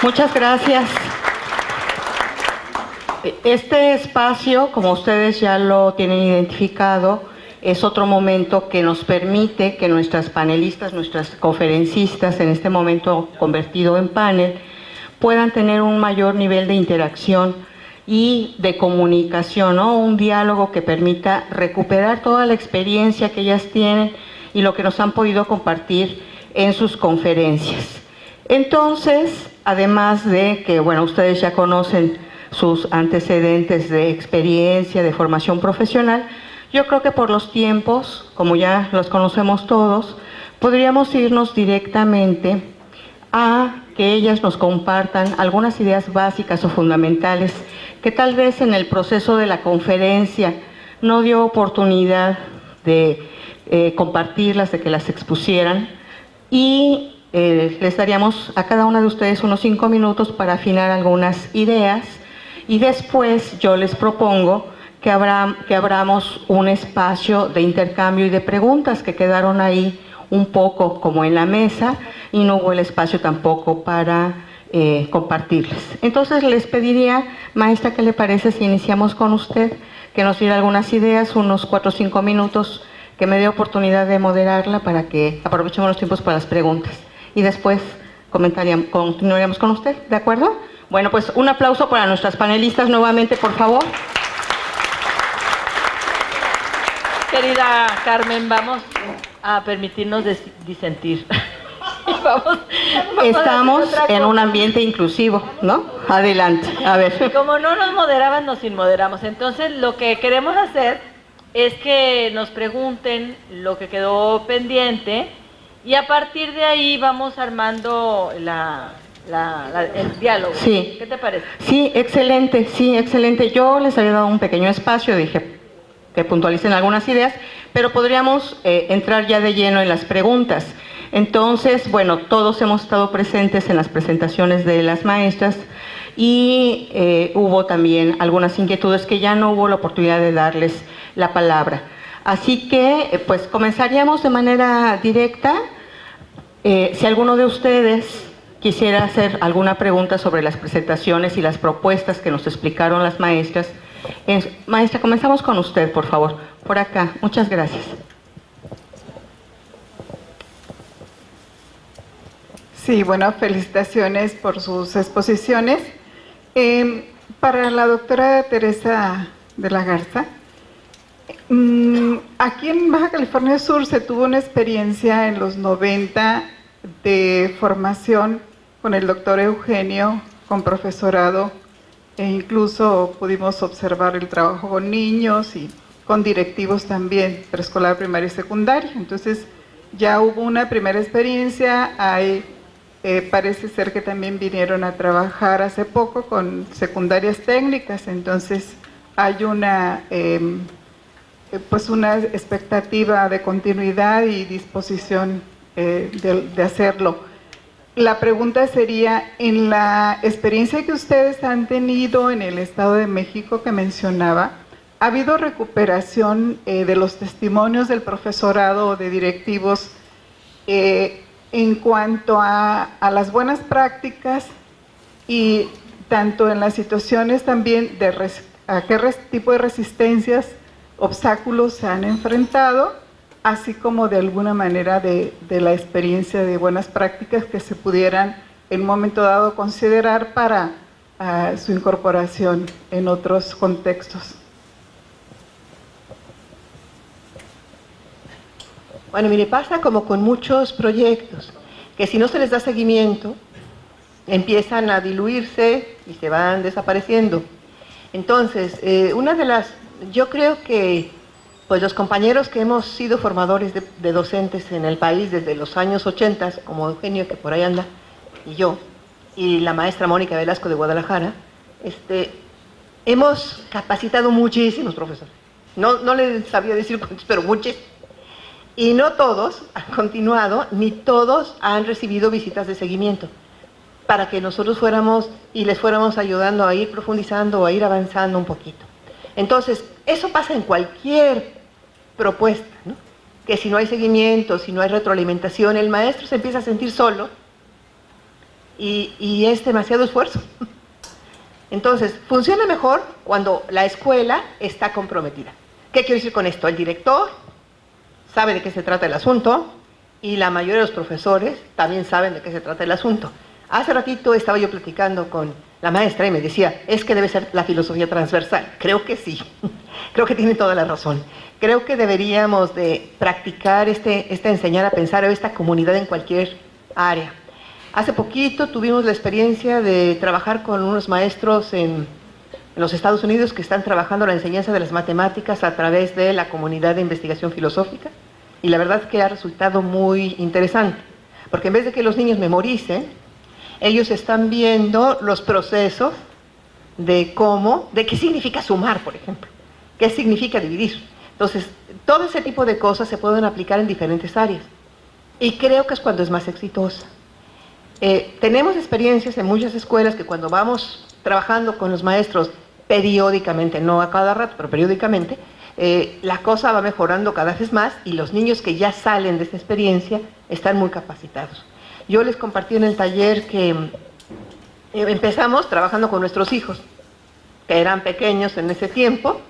Muchas gracias. Este espacio, como ustedes ya lo tienen identificado, es otro momento que nos permite que nuestras panelistas, nuestras conferencistas, en este momento convertido en panel, puedan tener un mayor nivel de interacción y de comunicación, ¿no? Un diálogo que permita recuperar toda la experiencia que ellas tienen y lo que nos han podido compartir en sus conferencias. Entonces, además de que, bueno, ustedes ya conocen sus antecedentes de experiencia, de formación profesional, yo creo que por los tiempos, como ya los conocemos todos, podríamos irnos directamente a que ellas nos compartan algunas ideas básicas o fundamentales que tal vez en el proceso de la conferencia no dio oportunidad de compartirlas, de que las expusieran, y les daríamos a cada una de ustedes unos 5 minutos para afinar algunas ideas, y después yo les propongo que abramos un espacio de intercambio y de preguntas que quedaron ahí un poco como en la mesa y no hubo el espacio tampoco para compartirles. Entonces les pediría, maestra, ¿qué le parece si iniciamos con usted? Que nos diera algunas ideas, unos 4 o 5 minutos, que me dé oportunidad de moderarla para que aprovechemos los tiempos para las preguntas. Y después continuaríamos con usted, ¿de acuerdo? Bueno, pues un aplauso para nuestras panelistas nuevamente, por favor. Querida Carmen, vamos a permitirnos disentir. vamos Estamos en un ambiente inclusivo, ¿no? Adelante, a ver. Como no nos moderaban, nos inmoderamos. Entonces, lo que queremos hacer es que nos pregunten lo que quedó pendiente y a partir de ahí vamos armando el diálogo. Sí. ¿Qué te parece? Sí, excelente. Yo les había dado un pequeño espacio, dije que puntualicen algunas ideas, pero podríamos entrar ya de lleno en las preguntas. Entonces, bueno, todos hemos estado presentes en las presentaciones de las maestras y hubo también algunas inquietudes que ya no hubo la oportunidad de darles la palabra. Así que, pues, comenzaríamos de manera directa. Si alguno de ustedes quisiera hacer alguna pregunta sobre las presentaciones y las propuestas que nos explicaron las maestras. Maestra, comenzamos con usted, por favor. Por acá. Muchas gracias. Sí, bueno, felicitaciones por sus exposiciones. Para la doctora Teresa de la Garza, aquí en Baja California Sur se tuvo una experiencia en los 90 de formación con el doctor Eugenio, con profesorado, e incluso pudimos observar el trabajo con niños y con directivos también, preescolar, primaria y secundaria. Entonces ya hubo una primera experiencia. Parece ser que también vinieron a trabajar hace poco con secundarias técnicas, entonces hay una expectativa de continuidad y disposición de hacerlo. La pregunta sería, en la experiencia que ustedes han tenido en el Estado de México que mencionaba, ¿ha habido recuperación de los testimonios del profesorado o de directivos en cuanto a las buenas prácticas y tanto en las situaciones también de a qué tipo de resistencias, obstáculos se han enfrentado, así como de alguna manera de la experiencia de buenas prácticas que se pudieran en un momento dado considerar para su incorporación en otros contextos? Bueno, mire, pasa como con muchos proyectos, que si no se les da seguimiento, empiezan a diluirse y se van desapareciendo. Entonces, yo creo que pues los compañeros que hemos sido formadores de docentes en el país desde los años 80, como Eugenio, que por ahí anda, y yo, y la maestra Mónica Velasco de Guadalajara, hemos capacitado muchísimos profesores. No les sabía decir cuántos, pero muchos. Y no todos han continuado, ni todos han recibido visitas de seguimiento, para que nosotros fuéramos y les fuéramos ayudando a ir profundizando o a ir avanzando un poquito. Entonces, eso pasa en cualquier propuesta, ¿no? Que si no hay seguimiento, si no hay retroalimentación, el maestro se empieza a sentir solo y es demasiado esfuerzo. Entonces, funciona mejor cuando la escuela está comprometida. ¿Qué quiero decir con esto? El director sabe de qué se trata el asunto y la mayoría de los profesores también saben de qué se trata el asunto. Hace ratito estaba yo platicando con la maestra y me decía, es que debe ser la filosofía transversal. Creo que sí, creo que tiene toda la razón. Creo que deberíamos de practicar esta enseñar a pensar a esta comunidad en cualquier área. Hace poquito tuvimos la experiencia de trabajar con unos maestros en los Estados Unidos que están trabajando la enseñanza de las matemáticas a través de la comunidad de investigación filosófica, y la verdad es que ha resultado muy interesante, porque en vez de que los niños memoricen, ellos están viendo los procesos de qué significa sumar, por ejemplo, qué significa dividir. Entonces, todo ese tipo de cosas se pueden aplicar en diferentes áreas, y creo que es cuando es más exitosa. Tenemos experiencias en muchas escuelas que cuando vamos trabajando con los maestros periódicamente, no a cada rato, pero periódicamente, la cosa va mejorando cada vez más y los niños que ya salen de esta experiencia están muy capacitados. Yo les compartí en el taller que empezamos trabajando con nuestros hijos, que eran pequeños en ese tiempo,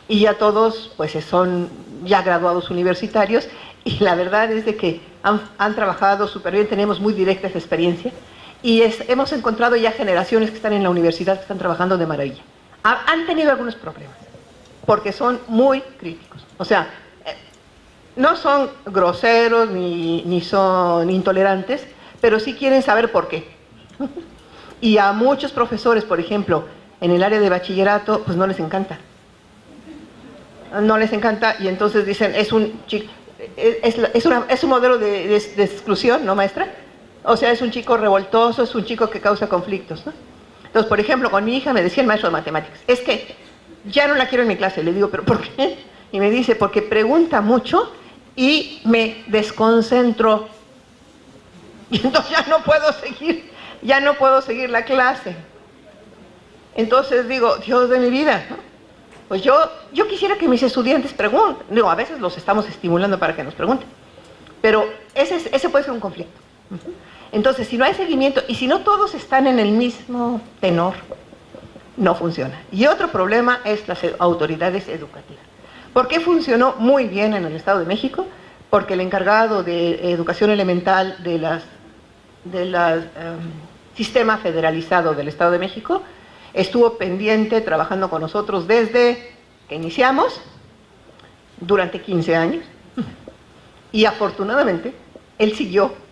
y ya todos pues son ya graduados universitarios, y la verdad es de que han trabajado súper bien, tenemos muy directa esa experiencia, y hemos encontrado ya generaciones que están en la universidad que están trabajando de maravilla. Han tenido algunos problemas, porque son muy críticos. O sea, no son groseros ni son intolerantes, pero sí quieren saber por qué. Y a muchos profesores, por ejemplo, en el área de bachillerato, pues no les encanta. No les encanta, y entonces dicen, es un modelo de exclusión, ¿no, maestra? O sea, es un chico revoltoso, es un chico que causa conflictos, ¿no? Entonces, por ejemplo, con mi hija me decía el maestro de matemáticas, es que ya no la quiero en mi clase. Le digo, ¿pero por qué? Y me dice, porque pregunta mucho y me desconcentro. Y entonces ya no puedo seguir la clase. Entonces digo, Dios de mi vida, ¿no? Pues yo quisiera que mis estudiantes pregunten. Digo, a veces los estamos estimulando para que nos pregunten. Pero ese puede ser un conflicto. Entonces, si no hay seguimiento y si no todos están en el mismo tenor, no funciona. Y otro problema es las autoridades educativas. ¿Por qué funcionó muy bien en el Estado de México? Porque el encargado de educación elemental del sistema federalizado del Estado de México estuvo pendiente trabajando con nosotros desde que iniciamos, durante 15 años, y afortunadamente él siguió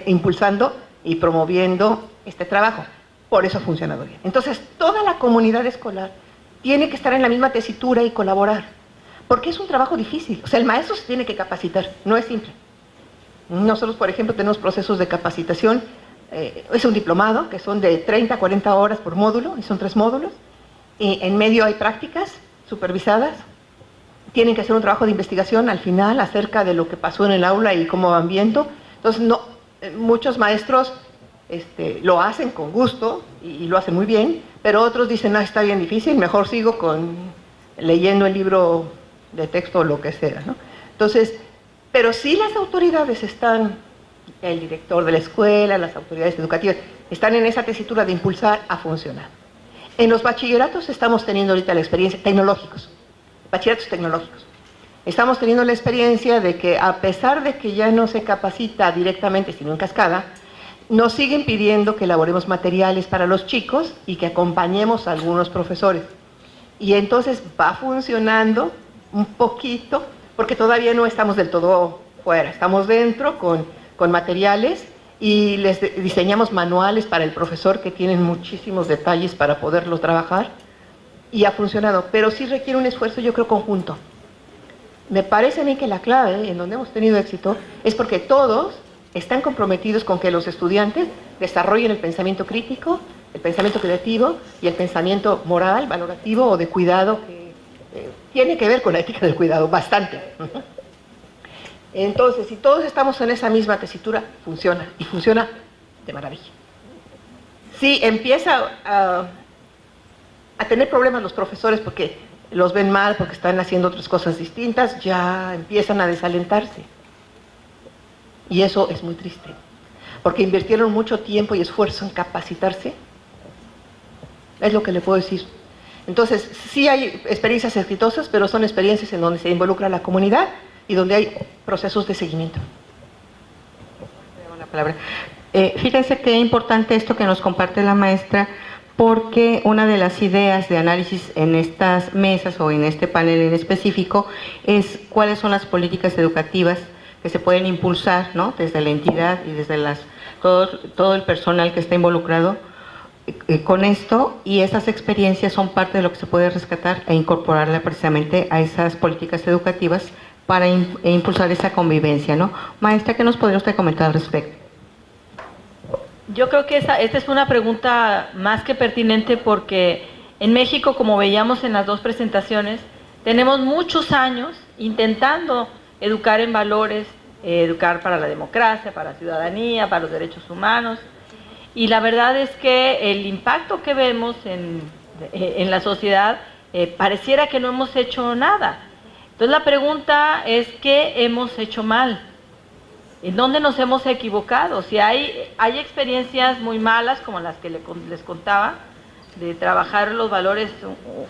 impulsando y promoviendo este trabajo. Por eso ha funcionado bien. Entonces, toda la comunidad escolar tiene que estar en la misma tesitura y colaborar, porque es un trabajo difícil. O sea, el maestro se tiene que capacitar, no es simple. Nosotros, por ejemplo, tenemos procesos de capacitación, es un diplomado, que son de 30 a 40 horas por módulo, y son 3 módulos, y en medio hay prácticas supervisadas, tienen que hacer un trabajo de investigación al final acerca de lo que pasó en el aula y cómo van viendo. Entonces, muchos maestros lo hacen con gusto y lo hacen muy bien, pero otros dicen, no, está bien difícil, mejor sigo leyendo el libro de texto o lo que sea, ¿no? Entonces, pero sí las autoridades están, el director de la escuela, las autoridades educativas, están en esa tesitura de impulsar a funcionar. En los bachilleratos estamos teniendo ahorita la experiencia, bachilleratos tecnológicos. Estamos teniendo la experiencia de que a pesar de que ya no se capacita directamente, sino en cascada, nos siguen pidiendo que elaboremos materiales para los chicos y que acompañemos a algunos profesores. Y entonces va funcionando un poquito, porque todavía no estamos del todo fuera, estamos dentro con materiales y les diseñamos manuales para el profesor que tienen muchísimos detalles para poderlos trabajar, y ha funcionado, pero sí requiere un esfuerzo, yo creo, conjunto. Me parece a mí que la clave en donde hemos tenido éxito es porque todos están comprometidos con que los estudiantes desarrollen el pensamiento crítico, el pensamiento creativo y el pensamiento moral, valorativo o de cuidado, que tiene que ver con la ética del cuidado, bastante. Entonces, si todos estamos en esa misma tesitura, funciona, y funciona de maravilla. Sí, empieza a tener problemas los profesores porque los ven mal, porque están haciendo otras cosas distintas, ya empiezan a desalentarse. Y eso es muy triste, porque invirtieron mucho tiempo y esfuerzo en capacitarse. Es lo que le puedo decir. Entonces, sí hay experiencias exitosas, pero son experiencias en donde se involucra la comunidad y donde hay procesos de seguimiento. La palabra. Fíjense qué importante esto que nos comparte la maestra, porque una de las ideas de análisis en estas mesas o en este panel en específico es cuáles son las políticas educativas que se pueden impulsar, ¿no?, desde la entidad y desde todo el personal que está involucrado con esto, y esas experiencias son parte de lo que se puede rescatar e incorporarla precisamente a esas políticas educativas para impulsar esa convivencia, ¿no? Maestra, ¿qué nos podría usted comentar al respecto? Yo creo que esta es una pregunta más que pertinente, porque en México, como veíamos en las dos presentaciones, tenemos muchos años intentando educar en valores, educar para la democracia, para la ciudadanía, para los derechos humanos, y la verdad es que el impacto que vemos en la sociedad pareciera que no hemos hecho nada. Entonces la pregunta es, ¿qué hemos hecho mal? ¿En dónde nos hemos equivocado? Si hay experiencias muy malas, como las que les contaba, de trabajar los valores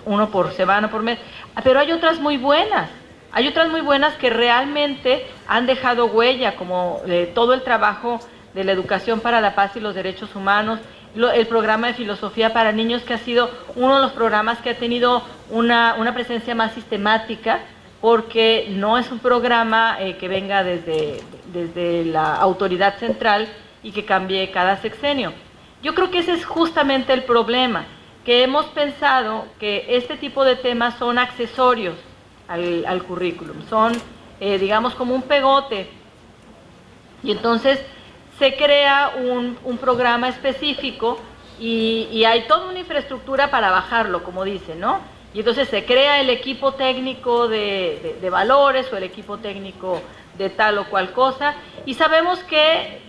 uno por semana, por mes, pero hay otras muy buenas. Hay otras muy buenas que realmente han dejado huella, como todo el trabajo de la educación para la paz y los derechos humanos, el programa de filosofía para niños, que ha sido uno de los programas que ha tenido una presencia más sistemática, porque no es un programa que venga desde la autoridad central y que cambie cada sexenio. Yo creo que ese es justamente el problema, que hemos pensado que este tipo de temas son accesorios al currículum, son, digamos, como un pegote, y entonces se crea un programa específico y hay toda una infraestructura para bajarlo, como dicen, ¿no? Y entonces se crea el equipo técnico de valores o el equipo técnico de tal o cual cosa, y sabemos que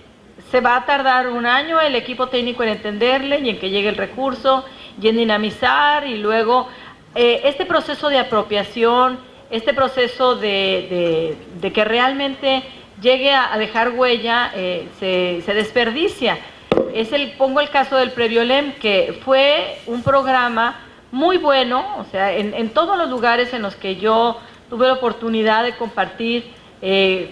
se va a tardar un año el equipo técnico en entenderle y en que llegue el recurso y en dinamizar, y luego este proceso de apropiación, este proceso de que realmente llegue a dejar huella, se desperdicia. Pongo el caso del Previolem, que fue un programa muy bueno, o sea, en todos los lugares en los que yo tuve la oportunidad de compartir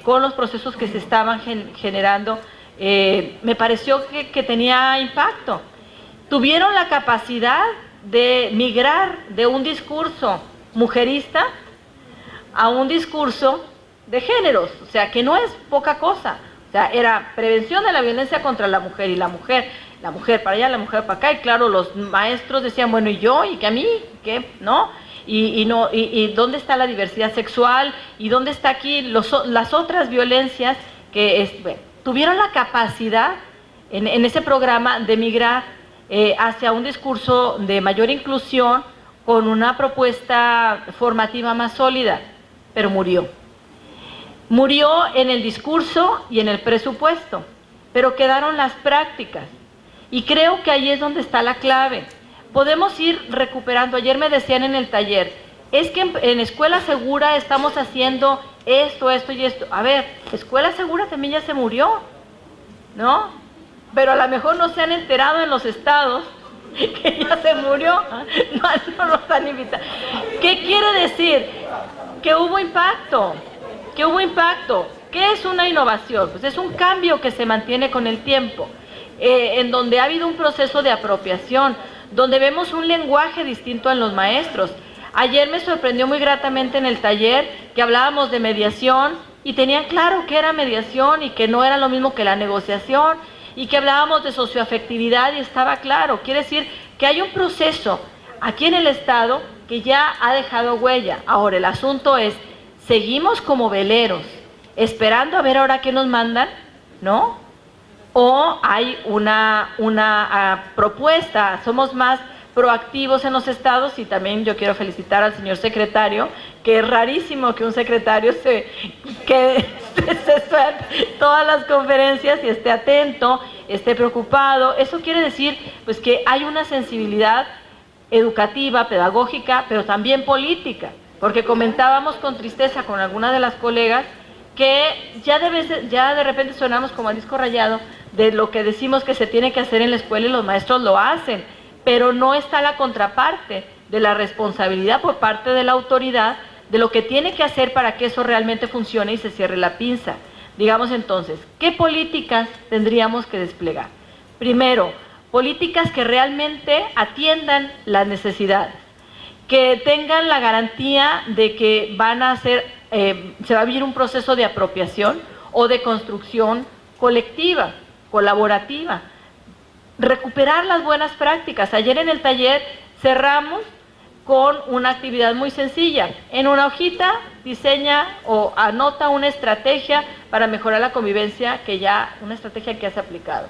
con los procesos que se estaban generando, me pareció que tenía impacto. Tuvieron la capacidad de migrar de un discurso mujerista a un discurso de géneros, o sea, que no es poca cosa. O sea, era prevención de la violencia contra la mujer, y la mujer para allá, la mujer para acá, y claro, los maestros decían, bueno, ¿y yo? ¿Y qué a mí? ¿Qué? ¿No? Y ¿dónde está la diversidad sexual? ¿Y dónde está aquí las otras violencias? Bueno, tuvieron la capacidad en ese programa de migrar hacia un discurso de mayor inclusión, con una propuesta formativa más sólida, pero murió. Murió en el discurso y en el presupuesto, pero quedaron las prácticas. Y creo que ahí es donde está la clave. Podemos ir recuperando. Ayer me decían en el taller, es que en Escuela Segura estamos haciendo esto y esto. A ver, Escuela Segura también ya se murió, ¿no? Pero a lo mejor no se han enterado en los estados que ya se murió. No nos han invitado. ¿Qué quiere decir? Que hubo impacto. ¿Qué es una innovación? Pues es un cambio que se mantiene con el tiempo, en donde ha habido un proceso de apropiación, donde vemos un lenguaje distinto en los maestros. Ayer me sorprendió muy gratamente en el taller que hablábamos de mediación, y tenían claro que era mediación y que no era lo mismo que la negociación, y que hablábamos de socioafectividad y estaba claro. Quiere decir que hay un proceso aquí en el Estado que ya ha dejado huella. Ahora, el asunto es, ¿seguimos como veleros esperando a ver ahora qué nos mandan? ¿No? ¿O hay una propuesta? Somos más proactivos en los estados, y también yo quiero felicitar al señor secretario, que es rarísimo que un secretario se suelte todas las conferencias y esté atento, esté preocupado. Eso quiere decir pues que hay una sensibilidad educativa, pedagógica, pero también política, porque comentábamos con tristeza con algunas de las colegas que ya de repente sonamos como a disco rayado de lo que decimos que se tiene que hacer en la escuela y los maestros lo hacen, pero no está la contraparte de la responsabilidad por parte de la autoridad de lo que tiene que hacer para que eso realmente funcione y se cierre la pinza. Digamos entonces, ¿qué políticas tendríamos que desplegar? Primero, políticas que realmente atiendan las necesidades, que tengan la garantía de que van a hacer, se va a vivir un proceso de apropiación o de construcción colectiva, colaborativa, recuperar las buenas prácticas. Ayer en el taller cerramos con una actividad muy sencilla. En una hojita diseña o anota una estrategia para mejorar la convivencia, una estrategia que ya se ha aplicado.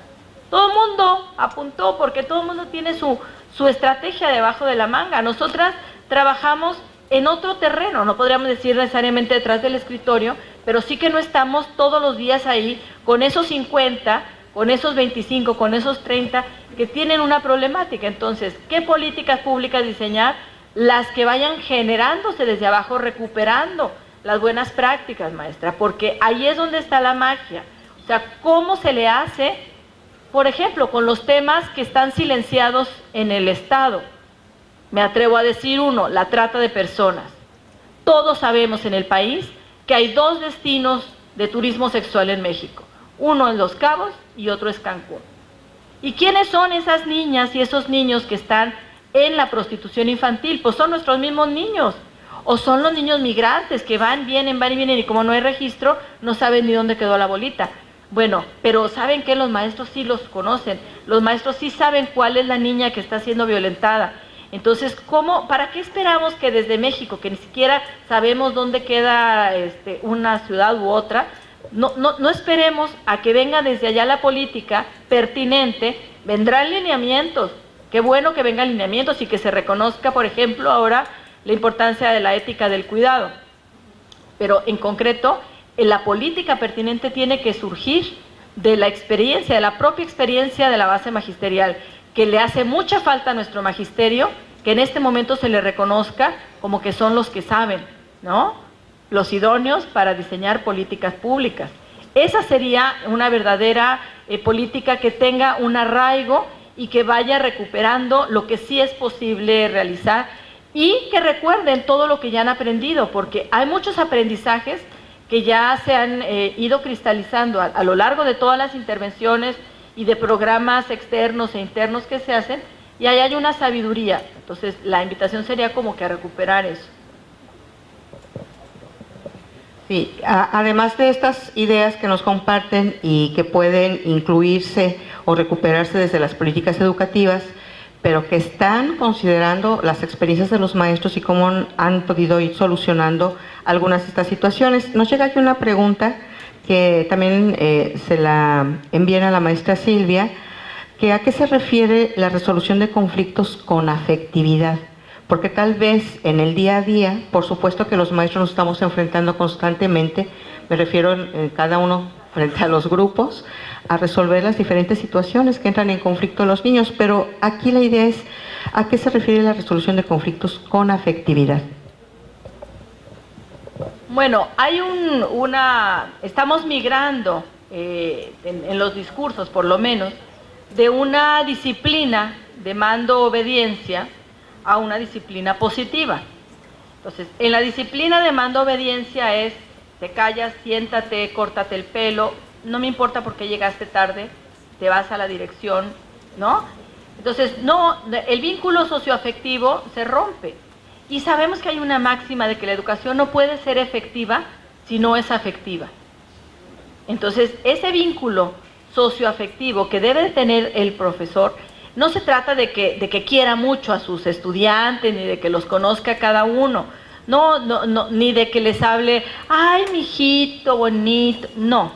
Todo el mundo apuntó porque todo el mundo tiene su estrategia debajo de la manga. Nosotras trabajamos en otro terreno, no podríamos decir necesariamente detrás del escritorio, pero sí que no estamos todos los días ahí con esos 50, con esos 25, con esos 30 que tienen una problemática. Entonces, ¿qué políticas públicas diseñar? Las que vayan generándose desde abajo, recuperando las buenas prácticas, maestra, porque ahí es donde está la magia. O sea, ¿cómo se le hace, por ejemplo, con los temas que están silenciados en el Estado? Me atrevo a decir uno, la trata de personas. Todos sabemos en el país que hay 2 destinos de turismo sexual en México. Uno es Los Cabos y otro es Cancún. ¿Y quiénes son esas niñas y esos niños que están en la prostitución infantil? Pues son nuestros mismos niños. O son los niños migrantes que van y vienen, y como no hay registro, no saben ni dónde quedó la bolita. Bueno, pero ¿saben qué? Los maestros sí los conocen. Los maestros sí saben cuál es la niña que está siendo violentada. Entonces, ¿para qué esperamos que desde México, que ni siquiera sabemos dónde queda una ciudad u otra, no esperemos a que venga desde allá la política pertinente? Vendrán lineamientos. Qué bueno que vengan lineamientos y que se reconozca, por ejemplo, ahora la importancia de la ética del cuidado. Pero en concreto, la política pertinente tiene que surgir de la experiencia, de la propia experiencia de la base magisterial, que le hace mucha falta a nuestro magisterio, que en este momento se le reconozca como que son los que saben, ¿no? Los idóneos para diseñar políticas públicas. Esa sería una verdadera política que tenga un arraigo y que vaya recuperando lo que sí es posible realizar y que recuerden todo lo que ya han aprendido, porque hay muchos aprendizajes que ya se han ido cristalizando a lo largo de todas las intervenciones y de programas externos e internos que se hacen, y ahí hay una sabiduría. Entonces, la invitación sería como que a recuperar eso. Sí, además de estas ideas que nos comparten y que pueden incluirse o recuperarse desde las políticas educativas, pero que están considerando las experiencias de los maestros y cómo han podido ir solucionando algunas de estas situaciones. Nos llega aquí una pregunta que también se la envían a la maestra Silvia, que a qué se refiere la resolución de conflictos con afectividad. Porque tal vez en el día a día, por supuesto que los maestros nos estamos enfrentando constantemente, me refiero en cada uno frente a los grupos, a resolver las diferentes situaciones que entran en conflicto los niños, pero aquí la idea es, ¿a qué se refiere la resolución de conflictos con afectividad? Bueno, hay estamos migrando en los discursos, por lo menos, de una disciplina de mando-obediencia a una disciplina positiva. Entonces, en la disciplina de mando-obediencia es, te callas, siéntate, córtate el pelo, no me importa por qué llegaste tarde, te vas a la dirección, ¿no? Entonces, no, el vínculo socioafectivo se rompe. Y sabemos que hay una máxima de que la educación no puede ser efectiva si no es afectiva. Entonces, ese vínculo socioafectivo que debe tener el profesor, no se trata de que quiera mucho a sus estudiantes, ni de que los conozca cada uno, no, ni de que les hable, ay, mijito, bonito, no.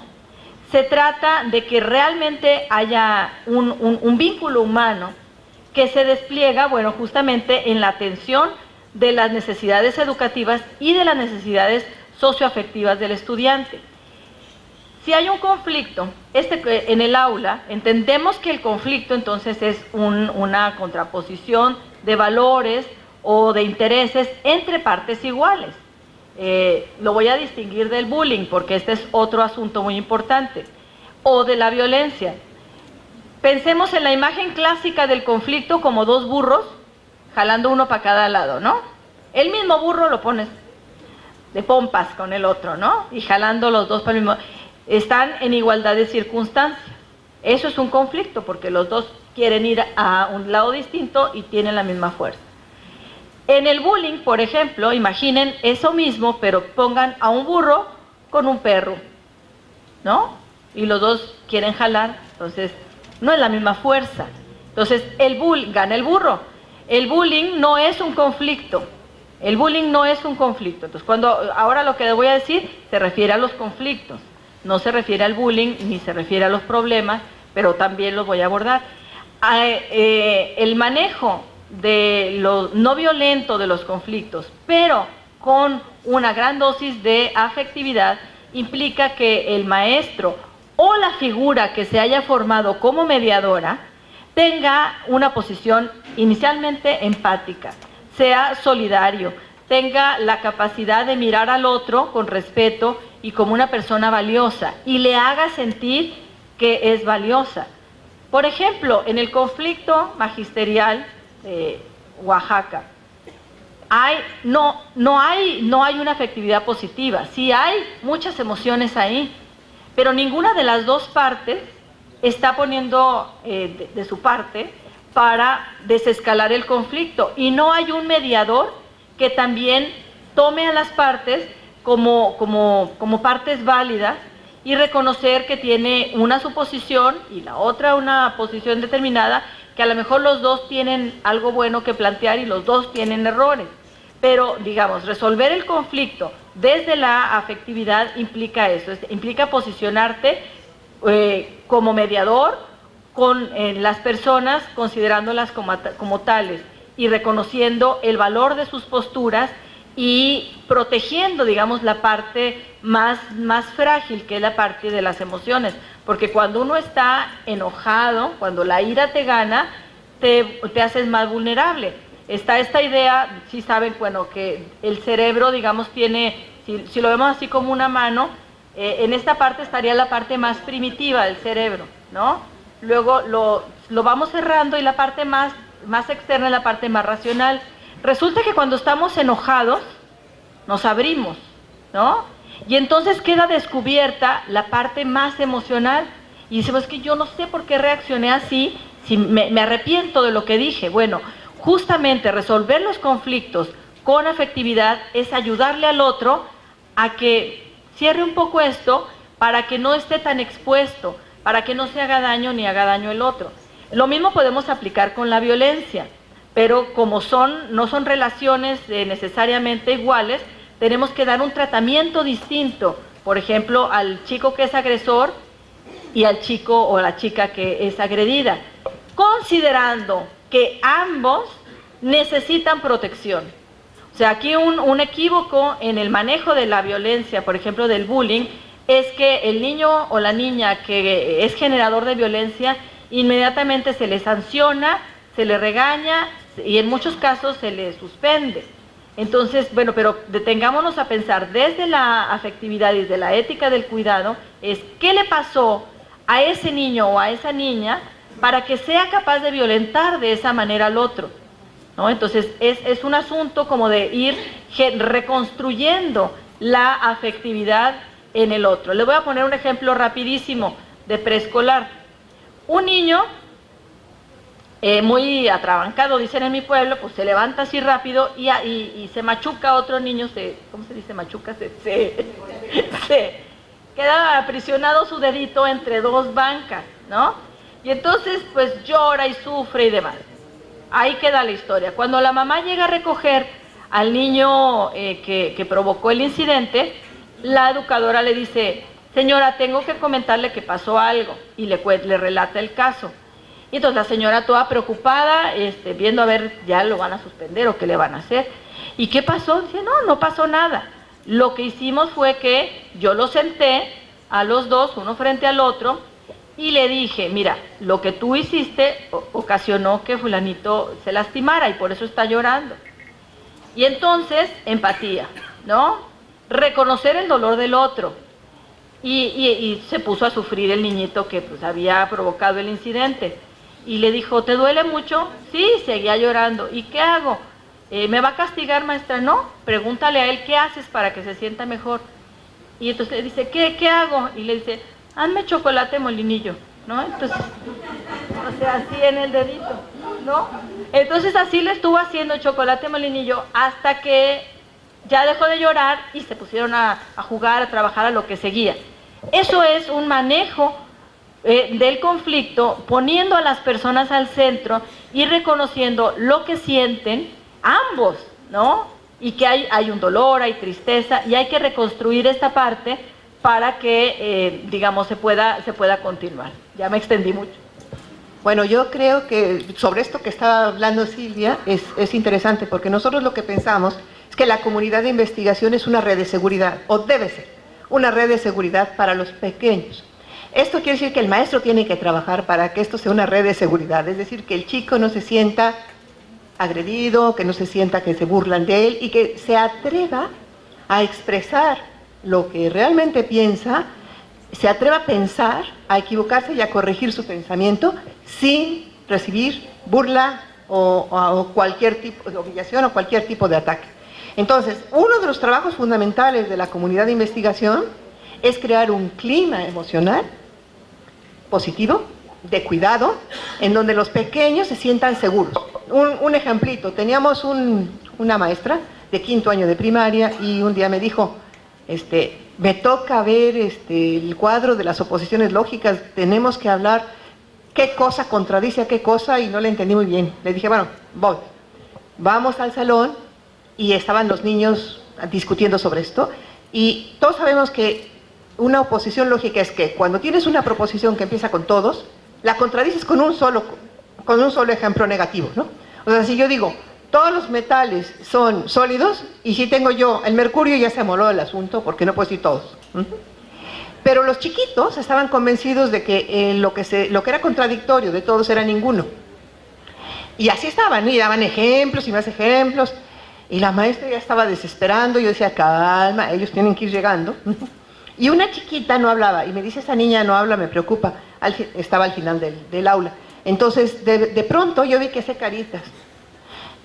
Se trata de que realmente haya un vínculo humano que se despliega, bueno, justamente en la atención de las necesidades educativas y de las necesidades socioafectivas del estudiante. Si hay un conflicto en el aula, entendemos que el conflicto entonces es una contraposición de valores o de intereses entre partes iguales. Lo voy a distinguir del bullying, porque este es otro asunto muy importante, o de la violencia. Pensemos en la imagen clásica del conflicto como dos burros, jalando uno para cada lado, ¿no? El mismo burro lo pones de pompas con el otro, ¿no? Y jalando los dos para el mismo. Están en igualdad de circunstancias. Eso es un conflicto, porque los dos quieren ir a un lado distinto y tienen la misma fuerza. En el bullying, por ejemplo, imaginen eso mismo, pero pongan a un burro con un perro, ¿no? Y los dos quieren jalar, entonces no es la misma fuerza. Entonces gana el burro. El bullying no es un conflicto. El bullying no es un conflicto. Entonces, ahora lo que les voy a decir se refiere a los conflictos. No se refiere al bullying ni se refiere a los problemas, pero también los voy a abordar. El manejo de lo no violento de los conflictos, pero con una gran dosis de afectividad, implica que el maestro o la figura que se haya formado como mediadora tenga una posición inicialmente empática, sea solidario, tenga la capacidad de mirar al otro con respeto y como una persona valiosa, y le haga sentir que es valiosa. Por ejemplo, en el conflicto magisterial de Oaxaca, no hay una afectividad positiva. Sí hay muchas emociones ahí, pero ninguna de las dos partes está poniendo de su parte para desescalar el conflicto, y no hay un mediador que también tome a las partes como partes válidas y reconocer que tiene una suposición y la otra una posición determinada, que a lo mejor los dos tienen algo bueno que plantear y los dos tienen errores. Pero, digamos, resolver el conflicto desde la afectividad implica eso, implica posicionarte como mediador con las personas, considerándolas como tales y reconociendo el valor de sus posturas y protegiendo, digamos, la parte más frágil, que es la parte de las emociones. Porque cuando uno está enojado, cuando la ira te gana, te haces más vulnerable. Está esta idea, si saben, bueno, que el cerebro, digamos, tiene, si lo vemos así como una mano, en esta parte estaría la parte más primitiva del cerebro, ¿no? Luego lo vamos cerrando y la parte más externa es la parte más racional. Resulta que cuando estamos enojados, nos abrimos, ¿no? Y entonces queda descubierta la parte más emocional. Y decimos, es que yo no sé por qué reaccioné así, si me arrepiento de lo que dije. Bueno, justamente resolver los conflictos con afectividad es ayudarle al otro a que cierre un poco esto para que no esté tan expuesto, para que no se haga daño ni haga daño el otro. Lo mismo podemos aplicar con la violencia, pero como no son relaciones necesariamente iguales, tenemos que dar un tratamiento distinto, por ejemplo, al chico que es agresor y al chico o a la chica que es agredida, considerando que ambos necesitan protección. O sea, aquí un equívoco en el manejo de la violencia, por ejemplo, del bullying, es que el niño o la niña que es generador de violencia, inmediatamente se le sanciona, se le regaña y en muchos casos se le suspende. Entonces, bueno, pero detengámonos a pensar desde la afectividad y desde la ética del cuidado, es qué le pasó a ese niño o a esa niña para que sea capaz de violentar de esa manera al otro, ¿no? Entonces, es un asunto como de ir reconstruyendo la afectividad en el otro. Le voy a poner un ejemplo rapidísimo de preescolar. Un niño muy atrabancado, dicen en mi pueblo, pues se levanta así rápido y se machuca a otro niño, ¿cómo se dice machuca? Se queda aprisionado su dedito entre dos bancas, ¿no? Y entonces pues llora y sufre y demás. Ahí queda la historia. Cuando la mamá llega a recoger al niño que provocó el incidente, la educadora le dice, señora, tengo que comentarle que pasó algo, y le relata el caso. Y entonces la señora toda preocupada, viendo a ver, ya lo van a suspender o qué le van a hacer. ¿Y qué pasó? Dice, no pasó nada. Lo que hicimos fue que yo los senté a los dos, uno frente al otro, y le dije, mira, lo que tú hiciste ocasionó que fulanito se lastimara y por eso está llorando. Y entonces, empatía, ¿no? reconocer el dolor del otro. Y se puso a sufrir el niñito que pues había provocado el incidente. Y le dijo, ¿te duele mucho? Sí, seguía llorando. ¿Y qué hago? ¿Me va a castigar, maestra? No, pregúntale a él qué haces para que se sienta mejor. Y entonces le dice, ¿qué hago? Y le dice, hazme chocolate molinillo, ¿no? Entonces, o sea, así en el dedito, ¿no? Entonces así le estuvo haciendo chocolate molinillo hasta que ya dejó de llorar y se pusieron a jugar, a trabajar, a lo que seguía. Eso es un manejo del conflicto, poniendo a las personas al centro y reconociendo lo que sienten ambos, ¿no? Y que hay un dolor, hay tristeza, y hay que reconstruir esta parte para que, digamos, se pueda continuar. Ya me extendí mucho. Bueno, yo creo que sobre esto que estaba hablando Silvia es interesante, porque nosotros lo que pensamos es que la comunidad de investigación es una red de seguridad, o debe ser una red de seguridad para los pequeños. Esto quiere decir que el maestro tiene que trabajar para que esto sea una red de seguridad, es decir, que el chico no se sienta agredido, que no se sienta que se burlan de él y que se atreva a expresar lo que realmente piensa, se atreva a pensar, a equivocarse y a corregir su pensamiento sin recibir burla o cualquier tipo de humillación o cualquier tipo de ataque. Entonces, uno de los trabajos fundamentales de la comunidad de investigación es crear un clima emocional positivo, de cuidado, en donde los pequeños se sientan seguros. Un ejemplito, teníamos una maestra de 5º año de primaria y un día me dijo, me toca ver el cuadro de las oposiciones lógicas, tenemos que hablar qué cosa contradice a qué cosa, y no le entendí muy bien. Le dije, bueno, vamos al salón, y estaban los niños discutiendo sobre esto, y todos sabemos que una oposición lógica es que cuando tienes una proposición que empieza con todos, la contradices con un solo ejemplo negativo, ¿no? O sea, si yo digo, todos los metales son sólidos, y si tengo yo el mercurio, ya se amoló el asunto, porque no puedo decir todos. Pero los chiquitos estaban convencidos de que lo que era contradictorio de todos era ninguno. Y así estaban, y daban ejemplos y más ejemplos, y la maestra ya estaba desesperando. Yo decía, calma, ellos tienen que ir llegando. Y una chiquita no hablaba, y me dice, esa niña no habla, me preocupa. Estaba al final del aula. Entonces, de pronto yo vi que hacía caritas.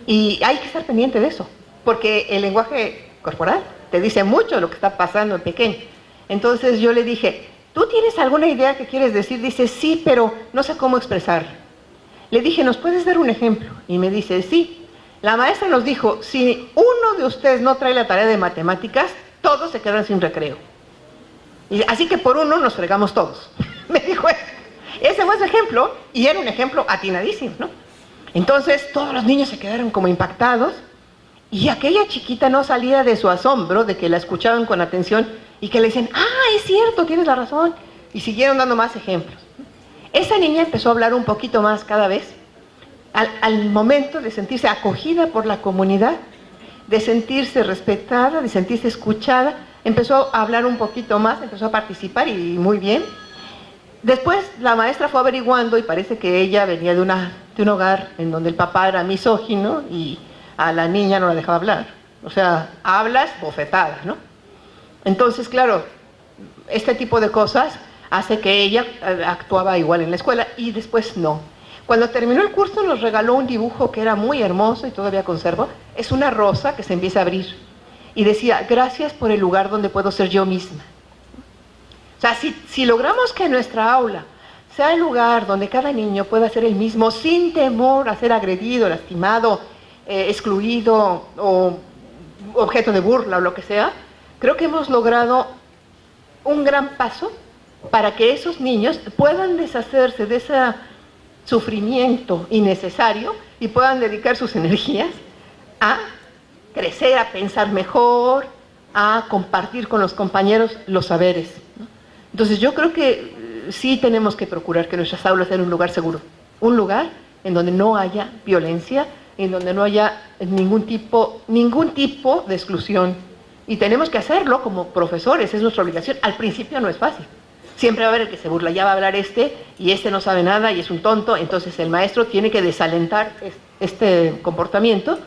Y hay que estar pendiente de eso, porque el lenguaje corporal te dice mucho de lo que está pasando en pequeño. Entonces yo le dije, ¿tú tienes alguna idea que quieres decir? Dice, sí, pero no sé cómo expresar. Le dije, ¿nos puedes dar un ejemplo? Y me dice, sí. La maestra nos dijo, si uno de ustedes no trae la tarea de matemáticas, todos se quedan sin recreo. Y así que por uno nos fregamos todos. Me dijo eso. Ese fue su ejemplo, y era un ejemplo atinadísimo, ¿no? Entonces todos los niños se quedaron como impactados, y aquella chiquita no salía de su asombro de que la escuchaban con atención y que le decían, es cierto, tienes la razón, y siguieron dando más ejemplos. Esa niña empezó a hablar un poquito más cada vez, al momento de sentirse acogida por la comunidad, de sentirse respetada, de sentirse escuchada, empezó a hablar un poquito más, empezó a participar, y muy bien. Después la maestra fue averiguando, y parece que ella venía de un hogar en donde el papá era misógino y a la niña no la dejaba hablar. O sea, hablas, bofetada, ¿no? Entonces, claro, este tipo de cosas hace que ella actuaba igual en la escuela, y después no. Cuando terminó el curso nos regaló un dibujo que era muy hermoso y todavía conservo. Es una rosa que se empieza a abrir y decía, gracias por el lugar donde puedo ser yo misma. O sea, si logramos que nuestra aula sea el lugar donde cada niño pueda ser el mismo sin temor a ser agredido, lastimado, excluido o objeto de burla o lo que sea, creo que hemos logrado un gran paso para que esos niños puedan deshacerse de ese sufrimiento innecesario y puedan dedicar sus energías a crecer, a pensar mejor, a compartir con los compañeros los saberes, ¿no? Entonces yo creo que sí tenemos que procurar que nuestras aulas sean un lugar seguro, un lugar en donde no haya violencia, en donde no haya ningún tipo de exclusión. Y tenemos que hacerlo como profesores, es nuestra obligación. Al principio no es fácil. Siempre va a haber el que se burla, ya va a hablar y este no sabe nada y es un tonto. Entonces el maestro tiene que desalentar este comportamiento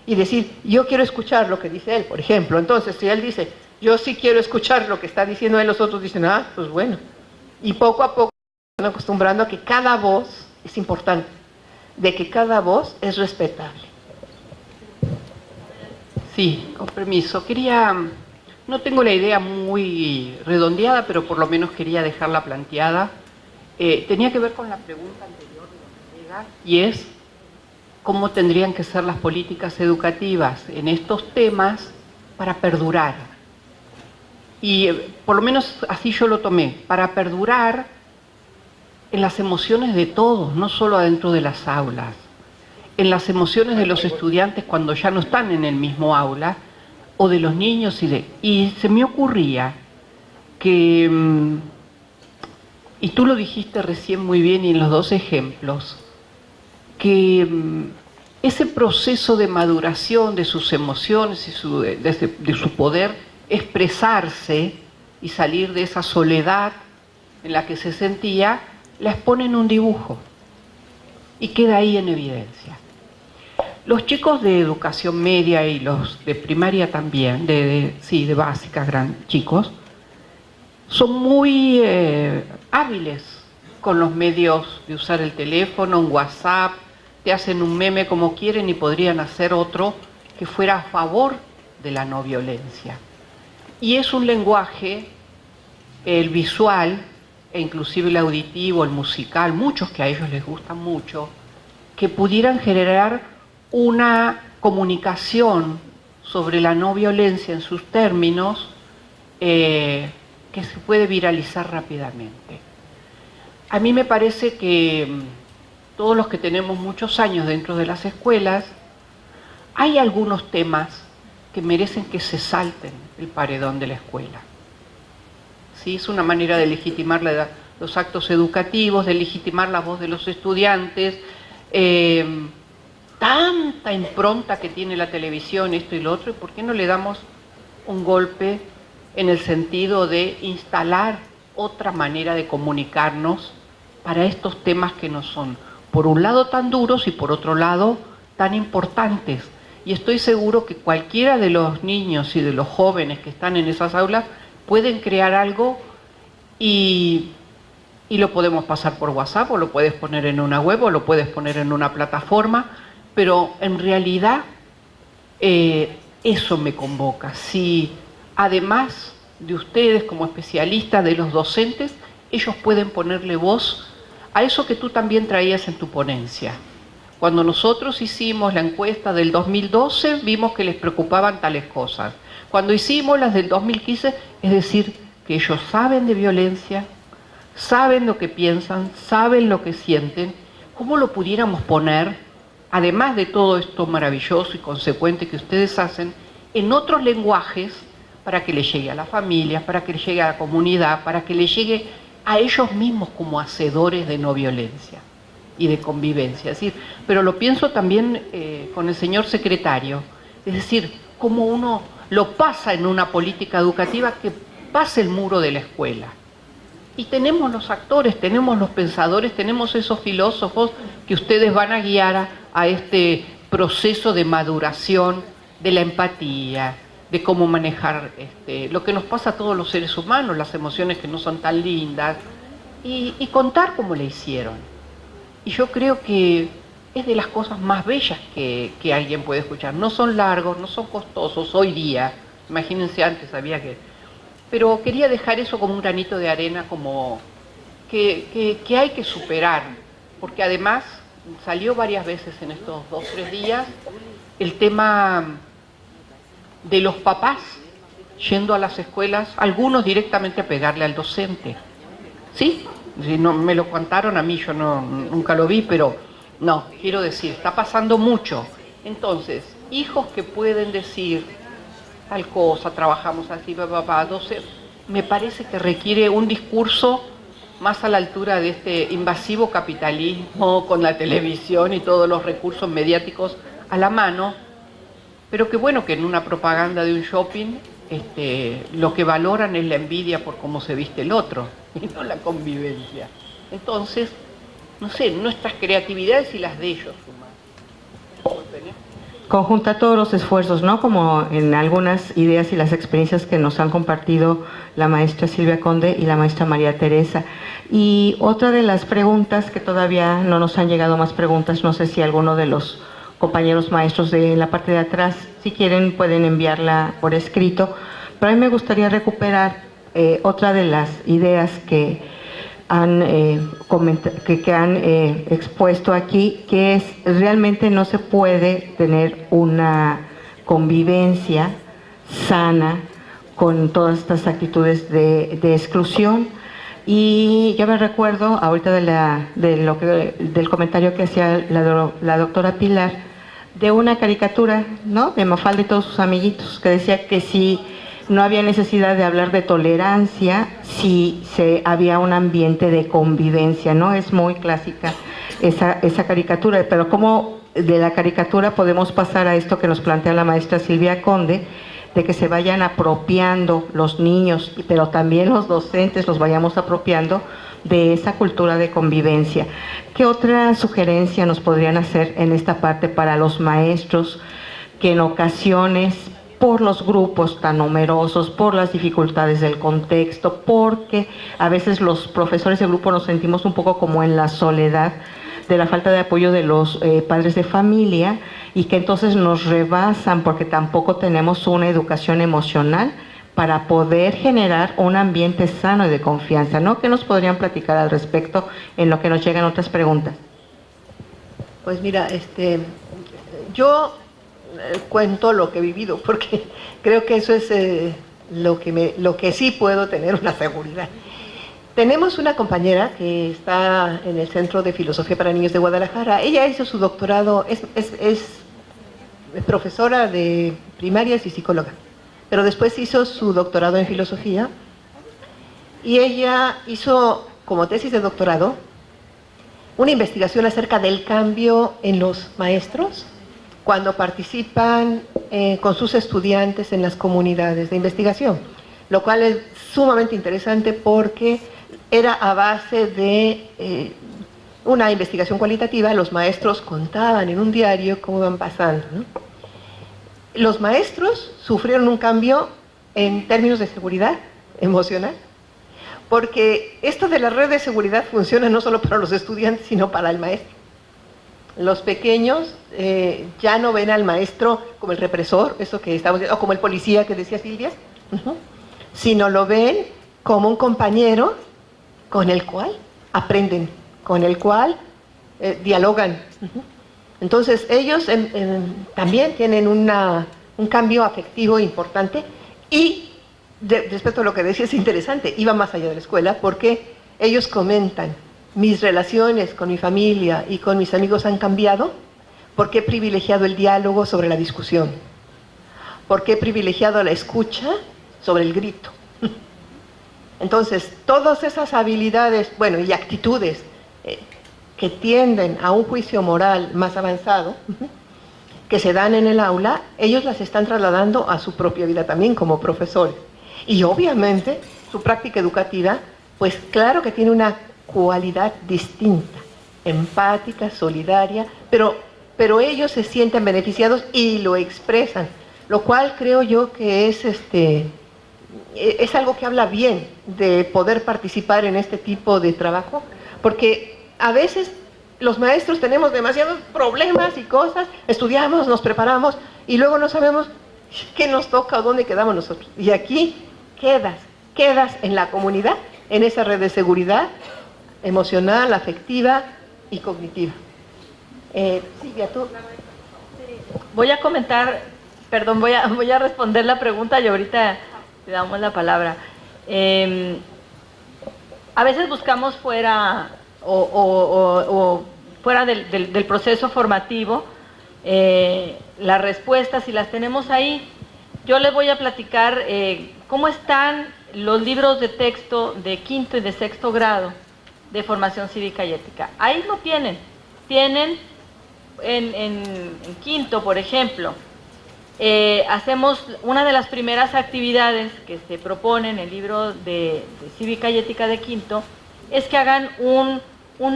y decir, yo quiero escuchar lo que dice él, por ejemplo. Entonces si él dice, yo sí quiero escuchar lo que está diciendo él, los otros dicen, ah, pues bueno. Y poco a poco se van acostumbrando a que cada voz es importante, de que cada voz es respetable. Sí, con permiso. No tengo la idea muy redondeada, pero por lo menos quería dejarla planteada. Tenía que ver con la pregunta anterior de la colega, y es cómo tendrían que ser las políticas educativas en estos temas para perdurar. Y por lo menos así yo lo tomé, para perdurar en las emociones de todos, no solo adentro de las aulas, en las emociones de los estudiantes cuando ya no están en el mismo aula, o de los niños, y se me ocurría que, y tú lo dijiste recién muy bien y en los dos ejemplos, que ese proceso de maduración de sus emociones y de su poder expresarse y salir de esa soledad en la que se sentía, la expone en un dibujo y queda ahí en evidencia. Los chicos de educación media y los de primaria también, de básica, chicos, son muy hábiles con los medios de usar el teléfono, un WhatsApp, te hacen un meme como quieren y podrían hacer otro que fuera a favor de la no violencia. Y es un lenguaje, el visual, e inclusive el auditivo, el musical, muchos que a ellos les gustan mucho, que pudieran generar una comunicación sobre la no violencia en sus términos que se puede viralizar rápidamente. A mí me parece que todos los que tenemos muchos años dentro de las escuelas, hay algunos temas que merecen que se salten el paredón de la escuela. ¿Sí? Es una manera de legitimar los actos educativos, de legitimar la voz de los estudiantes, tanta impronta que tiene la televisión, esto y lo otro, ¿y por qué no le damos un golpe en el sentido de instalar otra manera de comunicarnos para estos temas que no son, por un lado, tan duros y por otro lado, tan importantes? Y estoy seguro que cualquiera de los niños y de los jóvenes que están en esas aulas pueden crear algo y lo podemos pasar por WhatsApp, o lo puedes poner en una web, o lo puedes poner en una plataforma, pero en realidad eso me convoca. Si además de ustedes como especialistas, de los docentes, ellos pueden ponerle voz a eso que tú también traías en tu ponencia. Cuando nosotros hicimos la encuesta del 2012, vimos que les preocupaban tales cosas. Cuando hicimos las del 2015, es decir, que ellos saben de violencia, saben lo que piensan, saben lo que sienten. ¿Cómo lo pudiéramos poner, además de todo esto maravilloso y consecuente que ustedes hacen, en otros lenguajes para que les llegue a la familia, para que les llegue a la comunidad, para que les llegue a ellos mismos como hacedores de no violencia y de convivencia? Es decir, pero lo pienso también con el señor secretario, es decir, cómo uno lo pasa en una política educativa que pase el muro de la escuela. Y tenemos los actores, tenemos los pensadores, tenemos esos filósofos que ustedes van a guiar a este proceso de maduración, de la empatía, de cómo manejar lo que nos pasa a todos los seres humanos, las emociones que no son tan lindas, y contar cómo le hicieron. Y yo creo que es de las cosas más bellas que alguien puede escuchar. No son largos, no son costosos hoy día, imagínense antes, había que... Pero quería dejar eso como un granito de arena, como que hay que superar, porque además salió varias veces en estos 2 o 3 días el tema de los papás yendo a las escuelas, algunos directamente a pegarle al docente. ¿Sí? Si no, me lo contaron a mí, yo nunca lo vi, pero no, quiero decir, está pasando mucho. Entonces, hijos que pueden decir tal cosa, trabajamos así, papá, 12, me parece que requiere un discurso más a la altura de este invasivo capitalismo con la televisión y todos los recursos mediáticos a la mano, pero que bueno, que en una propaganda de un shopping lo que valoran es la envidia por cómo se viste el otro y no la convivencia. Entonces, no sé, nuestras creatividades y las de ellos suman. conjunta todos los esfuerzos, ¿no? Como en algunas ideas y las experiencias que nos han compartido la maestra Silvia Conde y la maestra María Teresa. Y otra de las preguntas, que todavía no nos han llegado más preguntas, no sé si alguno de los compañeros maestros de la parte de atrás, si quieren pueden enviarla por escrito, pero a mí me gustaría recuperar otra de las ideas que han expuesto aquí, que es realmente no se puede tener una convivencia sana con todas estas actitudes de exclusión. Y yo me recuerdo ahorita del comentario que hacía la doctora Pilar, de una caricatura, ¿no?, de Mafalda y todos sus amiguitos, que decía que si no había necesidad de hablar de tolerancia si había un ambiente de convivencia, ¿no? Es muy clásica esa caricatura, pero cómo de la caricatura podemos pasar a esto que nos plantea la maestra Silvia Conde, de que se vayan apropiando los niños, pero también los docentes los vayamos apropiando de esa cultura de convivencia. ¿Qué otra sugerencia nos podrían hacer en esta parte para los maestros que en ocasiones, por los grupos tan numerosos, por las dificultades del contexto, porque a veces los profesores de grupo nos sentimos un poco como en la soledad de la falta de apoyo de los padres de familia, y que entonces nos rebasan porque tampoco tenemos una educación emocional para poder generar un ambiente sano y de confianza, ¿no? ¿Qué nos podrían platicar al respecto en lo que nos llegan otras preguntas? Pues mira, yo cuento lo que he vivido, porque creo que eso es lo que sí puedo tener una seguridad. Tenemos una compañera que está en el Centro de Filosofía para Niños de Guadalajara. Ella hizo su doctorado, es profesora de primarias y psicóloga, pero después hizo su doctorado en filosofía, y ella hizo como tesis de doctorado una investigación acerca del cambio en los maestros cuando participan con sus estudiantes en las comunidades de investigación, lo cual es sumamente interesante porque era a base de una investigación cualitativa. Los maestros contaban en un diario cómo iban pasando, ¿no? Los maestros sufrieron un cambio en términos de seguridad emocional, porque esto de la red de seguridad funciona no solo para los estudiantes, sino para el maestro. Los pequeños ya no ven al maestro como el represor, eso que estamos diciendo, o como el policía que decía Silvia, sino lo ven como un compañero con el cual aprenden, con el cual dialogan. Entonces ellos también tienen un cambio afectivo importante, y respecto a lo que decía, es interesante, iba más allá de la escuela, porque ellos comentan: mis relaciones con mi familia y con mis amigos han cambiado porque he privilegiado el diálogo sobre la discusión, porque he privilegiado la escucha sobre el grito. Entonces, todas esas habilidades, bueno, y actitudes que tienden a un juicio moral más avanzado, que se dan en el aula, ellos las están trasladando a su propia vida también como profesores. Y obviamente, su práctica educativa, pues claro que tiene una cualidad distinta, empática, solidaria, pero ellos se sienten beneficiados y lo expresan, lo cual creo yo que es algo que habla bien de poder participar en este tipo de trabajo, porque a veces los maestros tenemos demasiados problemas y cosas, estudiamos, nos preparamos y luego no sabemos qué nos toca o dónde quedamos nosotros. Y aquí quedas en la comunidad, en esa red de seguridad emocional, afectiva y cognitiva. Silvia, tú. Voy a comentar, perdón, voy a responder la pregunta y ahorita le damos la palabra. A veces buscamos fuera o fuera del proceso formativo las respuestas, y las tenemos ahí. Yo les voy a platicar cómo están los libros de texto de quinto y de sexto grado de formación cívica y ética. Ahí lo tienen. Tienen en quinto, por ejemplo, hacemos una de las primeras actividades que se propone en el libro de cívica y ética de quinto, es que hagan un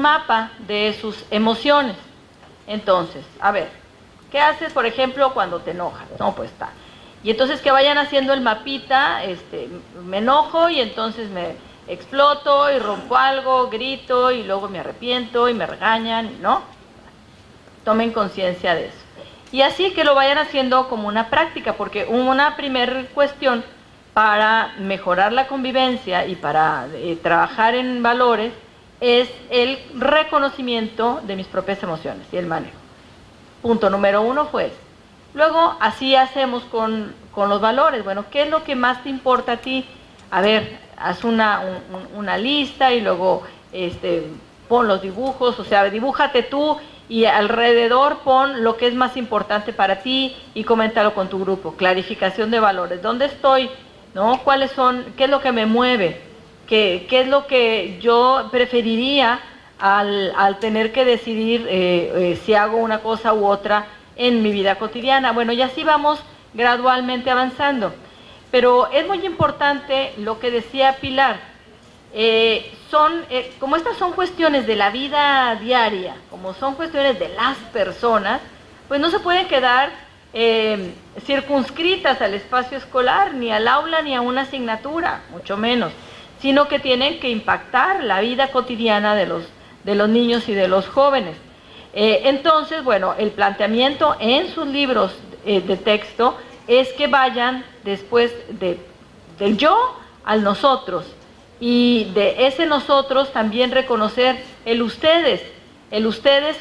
mapa de sus emociones. Entonces, a ver, ¿qué haces, por ejemplo, cuando te enojas? No, pues está. Y entonces que vayan haciendo el mapita, me enojo y entonces me exploto y rompo algo, grito y luego me arrepiento y me regañan, ¿no? Tomen conciencia de eso. Y así que lo vayan haciendo como una práctica, porque una primera cuestión para mejorar la convivencia y para trabajar en valores es el reconocimiento de mis propias emociones y el manejo. Punto número 1 fue ese. Luego, así hacemos con los valores. Bueno, ¿qué es lo que más te importa a ti? A ver, haz una lista y luego pon los dibujos, o sea, dibújate tú y alrededor pon lo que es más importante para ti y coméntalo con tu grupo. Clarificación de valores. ¿Dónde estoy? ¿No? ¿Cuáles son? ¿Qué es lo que me mueve? ¿Qué es lo que yo preferiría al tener que decidir si hago una cosa u otra en mi vida cotidiana? Bueno, y así vamos gradualmente avanzando. Pero es muy importante lo que decía Pilar. Como estas son cuestiones de la vida diaria, como son cuestiones de las personas, pues no se pueden quedar circunscritas al espacio escolar, ni al aula, ni a una asignatura, mucho menos, sino que tienen que impactar la vida cotidiana de los niños y de los jóvenes. Entonces, bueno, el planteamiento en sus libros de texto es que vayan después del yo al nosotros, y de ese nosotros también reconocer el ustedes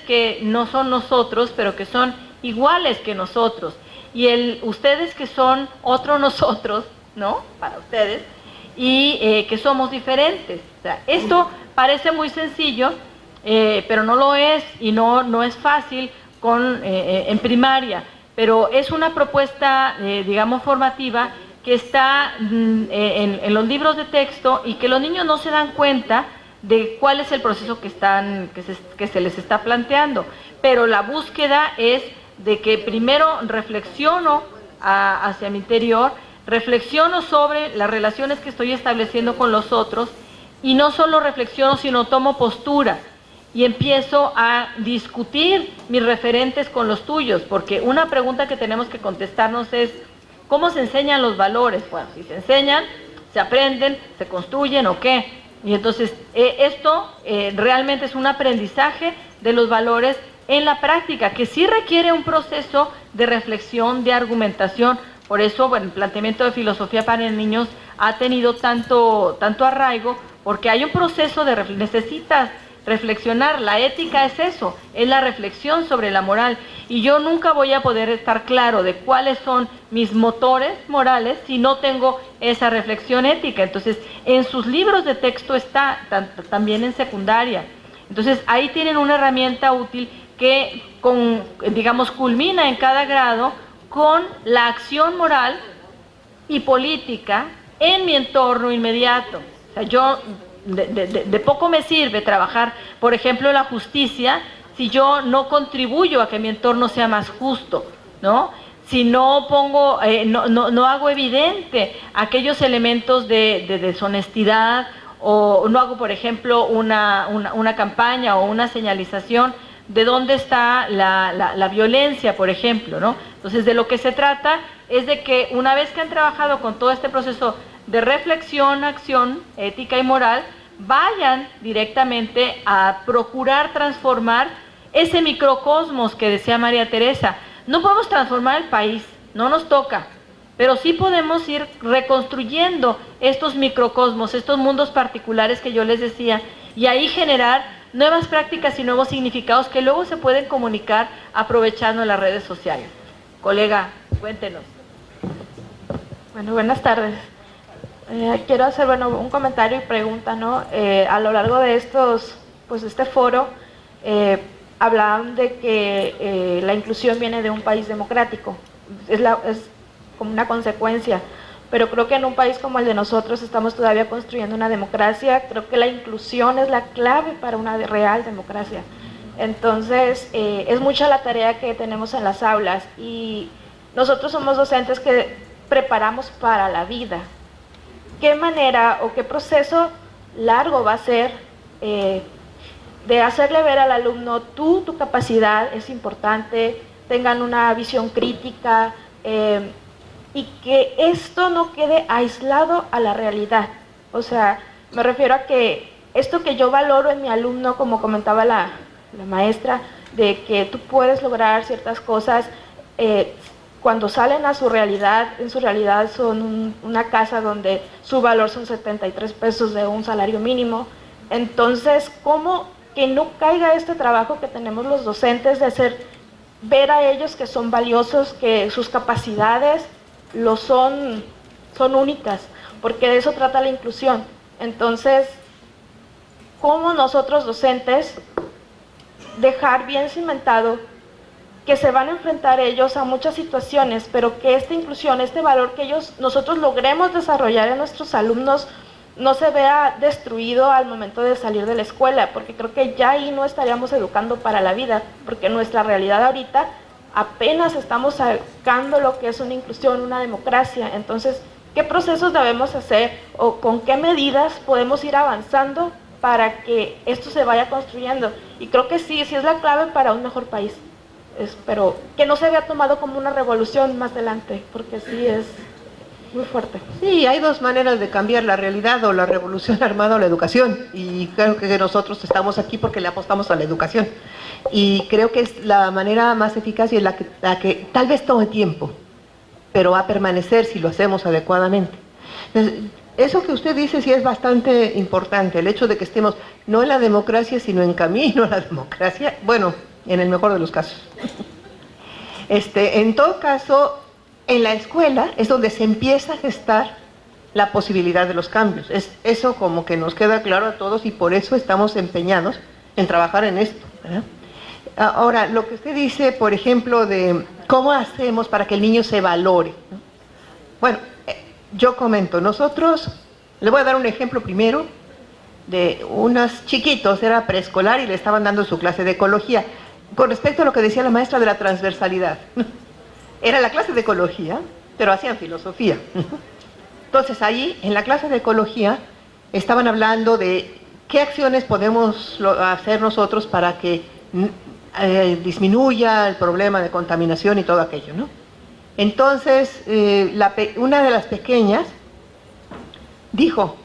que no son nosotros, pero que son iguales que nosotros, y el ustedes que son otro nosotros, ¿no? Para ustedes, y que somos diferentes. O sea, esto parece muy sencillo, pero no lo es, y no es fácil en primaria, pero es una propuesta, digamos, formativa que está en los libros de texto y que los niños no se dan cuenta de cuál es el proceso que se les está planteando. Pero la búsqueda es de que primero reflexiono hacia mi interior, reflexiono sobre las relaciones que estoy estableciendo con los otros, y no solo reflexiono, sino tomo postura y empiezo a discutir mis referentes con los tuyos, porque una pregunta que tenemos que contestarnos es: ¿cómo se enseñan los valores? Bueno, si se enseñan, se aprenden, se construyen o qué. Y entonces esto realmente es un aprendizaje de los valores en la práctica, que sí requiere un proceso de reflexión, de argumentación. Por eso, bueno, el planteamiento de filosofía para niños ha tenido tanto arraigo, porque hay un proceso necesitas reflexionar. La ética es eso, es la reflexión sobre la moral, y yo nunca voy a poder estar claro de cuáles son mis motores morales si no tengo esa reflexión ética. Entonces, en sus libros de texto está, también en secundaria. Entonces, ahí tienen una herramienta útil que, digamos, culmina en cada grado con la acción moral y política en mi entorno inmediato. O sea, yo de poco me sirve trabajar, por ejemplo, la justicia, si yo no contribuyo a que mi entorno sea más justo, ¿no? Si no pongo, no hago evidente aquellos elementos de deshonestidad, o no hago, por ejemplo, una campaña o una señalización de dónde está la violencia, por ejemplo, ¿no? Entonces, de lo que se trata es de que una vez que han trabajado con todo este proceso de reflexión, acción, ética y moral, vayan directamente a procurar transformar ese microcosmos que decía María Teresa. No podemos transformar el país, no nos toca, pero sí podemos ir reconstruyendo estos microcosmos, estos mundos particulares que yo les decía, y ahí generar nuevas prácticas y nuevos significados que luego se pueden comunicar aprovechando las redes sociales. Colega, cuéntenos. Bueno, buenas tardes. Quiero hacer un comentario y pregunta, ¿no? A lo largo de este foro, hablaban de que la inclusión viene de un país democrático, es como una consecuencia, pero creo que en un país como el de nosotros estamos todavía construyendo una democracia. Creo que la inclusión es la clave para una real democracia. Entonces, es mucha la tarea que tenemos en las aulas, y nosotros somos docentes que preparamos para la vida. ¿Qué manera o qué proceso largo va a ser de hacerle ver al alumno tu capacidad es importante, tengan una visión crítica, y que esto no quede aislado a la realidad. O sea, me refiero a que esto que yo valoro en mi alumno, como comentaba la maestra, de que tú puedes lograr ciertas cosas, cuando salen a su realidad, en su realidad son una casa donde su valor son 73 pesos de un salario mínimo. Entonces, ¿cómo que no caiga este trabajo que tenemos los docentes de ver a ellos que son valiosos, que sus capacidades son únicas, porque de eso trata la inclusión? Entonces, ¿cómo nosotros docentes dejar bien cimentado que se van a enfrentar ellos a muchas situaciones, pero que esta inclusión, este valor que nosotros logremos desarrollar en nuestros alumnos, no se vea destruido al momento de salir de la escuela? Porque creo que ya ahí no estaríamos educando para la vida, porque nuestra realidad ahorita apenas estamos sacando lo que es una inclusión, una democracia. Entonces, ¿qué procesos debemos hacer o con qué medidas podemos ir avanzando para que esto se vaya construyendo? Y creo que sí es la clave para un mejor país. Pero que no se vea tomado como una revolución más adelante, porque sí es muy fuerte. Sí, hay dos maneras de cambiar la realidad: o la revolución armada o la educación, y creo que nosotros estamos aquí porque le apostamos a la educación, y creo que es la manera más eficaz y la que tal vez tome tiempo, pero va a permanecer si lo hacemos adecuadamente. Entonces, eso que usted dice sí es bastante importante, el hecho de que estemos no en la democracia, sino en camino a la democracia, bueno, en el mejor de los casos. En todo caso, en la escuela es donde se empieza a gestar la posibilidad de los cambios. Eso como que nos queda claro a todos, y por eso estamos empeñados en trabajar en esto, ¿verdad? Ahora, lo que usted dice, por ejemplo, de cómo hacemos para que el niño se valore, ¿no? Bueno, yo comento, nosotros, le voy a dar un ejemplo primero de unos chiquitos, era preescolar y le estaban dando su clase de ecología. Con respecto a lo que decía la maestra de la transversalidad, era la clase de ecología, pero hacían filosofía. Entonces ahí, en la clase de ecología, estaban hablando de qué acciones podemos hacer nosotros para que disminuya el problema de contaminación y todo aquello, ¿no? Entonces, una de las pequeñas dijo,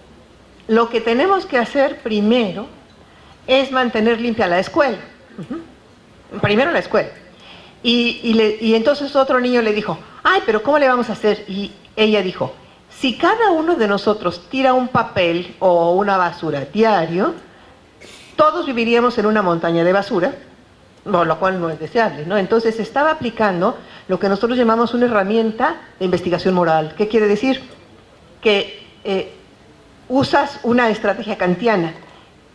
lo que tenemos que hacer primero es mantener limpia la escuela. Primero la escuela. Y entonces otro niño le dijo, ay, pero ¿cómo le vamos a hacer? Y ella dijo, si cada uno de nosotros tira un papel o una basura diario, todos viviríamos en una montaña de basura, lo cual no es deseable, ¿no? Entonces estaba aplicando lo que nosotros llamamos una herramienta de investigación moral. ¿Qué quiere decir? Que usas una estrategia kantiana.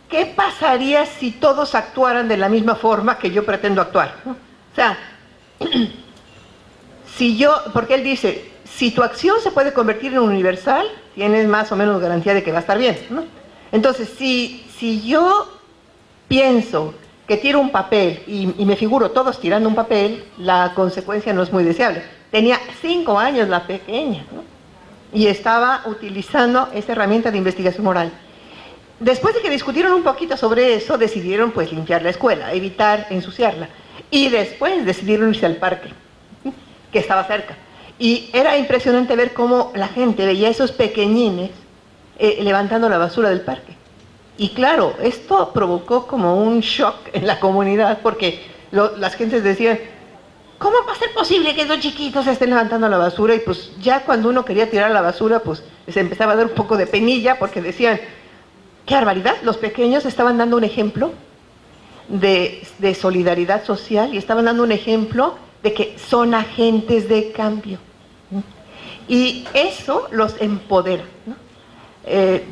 ¿Qué pasaría si todos actuaran de la misma forma que yo pretendo actuar? ¿No? O sea, porque él dice, si tu acción se puede convertir en universal, tienes más o menos garantía de que va a estar bien, ¿no? Entonces, si yo pienso que tiro un papel y me figuro todos tirando un papel, la consecuencia no es muy deseable. Tenía 5 años la pequeña, ¿no? Y estaba utilizando esa herramienta de investigación moral. Después de que discutieron un poquito sobre eso, decidieron pues limpiar la escuela, evitar ensuciarla. Y después decidieron irse al parque, que estaba cerca. Y era impresionante ver cómo la gente veía a esos pequeñines levantando la basura del parque. Y claro, esto provocó como un shock en la comunidad, porque las gentes decían, ¿cómo va a ser posible que esos chiquitos estén levantando la basura? Y pues ya cuando uno quería tirar la basura, pues les empezaba a dar un poco de penilla, porque decían, ¡qué barbaridad! Los pequeños estaban dando un ejemplo de solidaridad social, y estaban dando un ejemplo de que son agentes de cambio. Y eso los empodera, ¿no?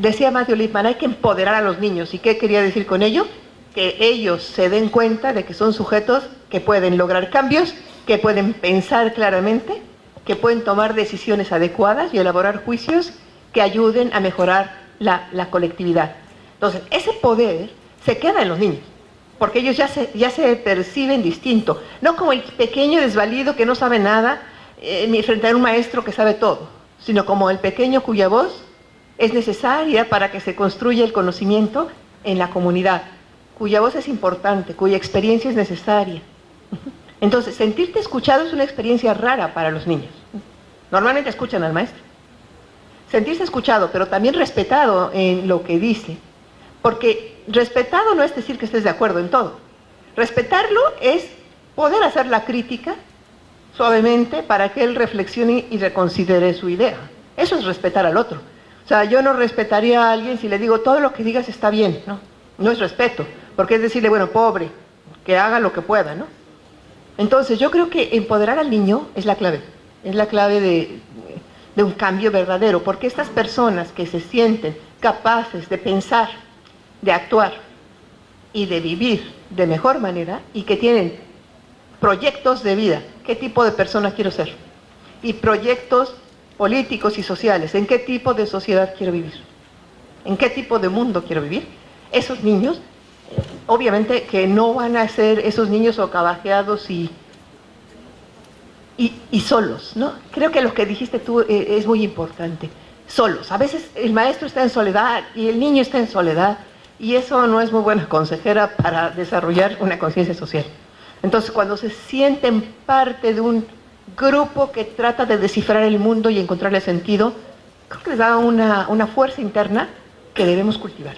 Decía Matthew Lipman, hay que empoderar a los niños. ¿Y qué quería decir con ello? Que ellos se den cuenta de que son sujetos que pueden lograr cambios, que pueden pensar claramente, que pueden tomar decisiones adecuadas y elaborar juicios que ayuden a mejorar la colectividad. Entonces, ese poder se queda en los niños, porque ellos ya se perciben distinto, no como el pequeño desvalido que no sabe nada frente a un maestro que sabe todo, sino como el pequeño cuya voz es necesaria para que se construya el conocimiento en la comunidad, cuya voz es importante, cuya experiencia es necesaria. Entonces, sentirte escuchado es una experiencia rara para los niños. Normalmente escuchan al maestro. Sentirse escuchado, pero también respetado en lo que dice. Porque respetado no es decir que estés de acuerdo en todo. Respetarlo es poder hacer la crítica suavemente para que él reflexione y reconsidere su idea. Eso es respetar al otro. O sea, yo no respetaría a alguien si le digo todo lo que digas está bien, ¿no? No es respeto, porque es decirle, bueno, pobre, que haga lo que pueda, ¿no? Entonces, yo creo que empoderar al niño es la clave de un cambio verdadero, porque estas personas que se sienten capaces de pensar, de actuar y de vivir de mejor manera y que tienen proyectos de vida, ¿qué tipo de persona quiero ser? Y proyectos políticos y sociales, ¿en qué tipo de sociedad quiero vivir? ¿En qué tipo de mundo quiero vivir? Esos niños, obviamente que no van a ser esos niños socabajeados y solos, ¿no? Creo que lo que dijiste tú es muy importante. Solos. A veces el maestro está en soledad y el niño está en soledad y eso no es muy buena consejera para desarrollar una conciencia social. Entonces, cuando se sienten parte de un grupo que trata de descifrar el mundo y encontrarle sentido, creo que les da una fuerza interna que debemos cultivar.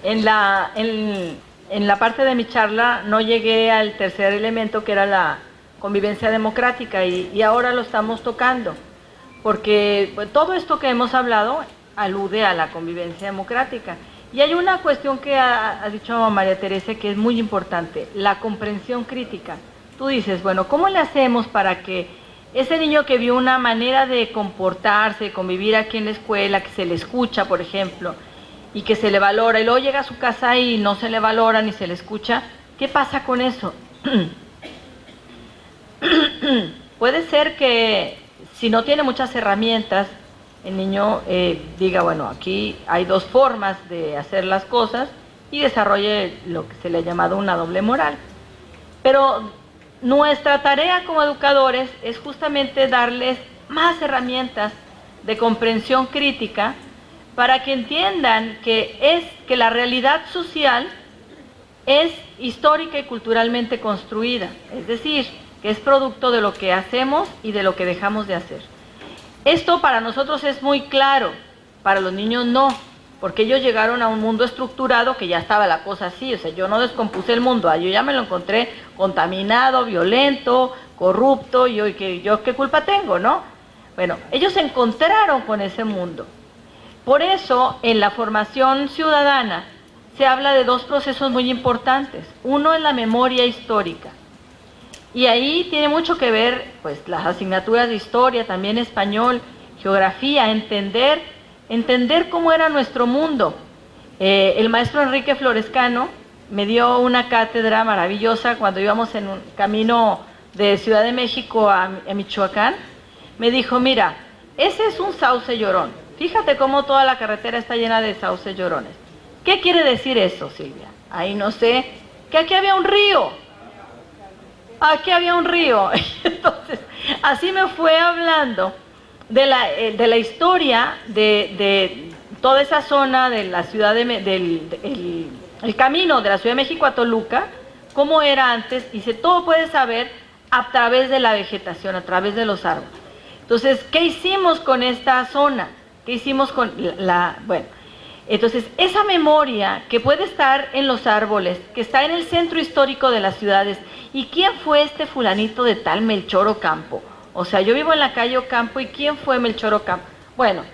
En la parte de mi charla no llegué al tercer elemento, que era la convivencia democrática, y ahora lo estamos tocando, porque pues, todo esto que hemos hablado alude a la convivencia democrática. Y hay una cuestión que ha dicho María Teresa que es muy importante, la comprensión crítica. Tú dices, bueno, ¿cómo le hacemos para que ese niño que vio una manera de comportarse, de convivir aquí en la escuela, que se le escucha, por ejemplo, y que se le valora, y luego llega a su casa y no se le valora ni se le escucha, ¿qué pasa con eso? Puede ser que si no tiene muchas herramientas, el niño diga, bueno, aquí hay dos formas de hacer las cosas y desarrolle lo que se le ha llamado una doble moral. Pero nuestra tarea como educadores es justamente darles más herramientas de comprensión crítica para que entiendan que la realidad social es histórica y culturalmente construida, es decir, que es producto de lo que hacemos y de lo que dejamos de hacer. Esto para nosotros es muy claro, para los niños no, porque ellos llegaron a un mundo estructurado que ya estaba la cosa así, o sea, yo no descompuse el mundo, yo ya me lo encontré contaminado, violento, corrupto, y yo qué culpa tengo, ¿no? Bueno, ellos se encontraron con ese mundo. Por eso, en la formación ciudadana se habla de dos procesos muy importantes. Uno es la memoria histórica. Y ahí tiene mucho que ver, pues, las asignaturas de historia, también español, geografía, entender cómo era nuestro mundo. El maestro Enrique Florescano me dio una cátedra maravillosa cuando íbamos en un camino de Ciudad de México a Michoacán. Me dijo, mira, ese es un sauce llorón. Fíjate cómo toda la carretera está llena de sauces llorones. ¿Qué quiere decir eso, Silvia? Ahí no sé, que aquí había un río. Aquí había un río. Entonces, así me fue hablando de la historia de toda esa zona de la ciudad el camino de la Ciudad de México a Toluca, cómo era antes, y todo puede saber a través de la vegetación, a través de los árboles. Entonces, ¿qué hicimos con esta zona? ¿Qué hicimos con bueno, entonces esa memoria que puede estar en los árboles, que está en el centro histórico de las ciudades, ¿y quién fue este fulanito de tal Melchor Ocampo? O sea, yo vivo en la calle Ocampo, ¿y quién fue Melchor Ocampo? Bueno,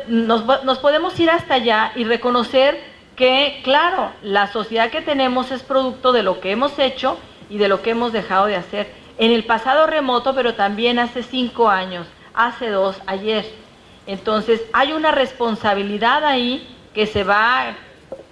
nos podemos ir hasta allá y reconocer que, claro, la sociedad que tenemos es producto de lo que hemos hecho y de lo que hemos dejado de hacer en el pasado remoto, pero también hace 5 años, hace 2, ayer. Entonces, hay una responsabilidad ahí que se va,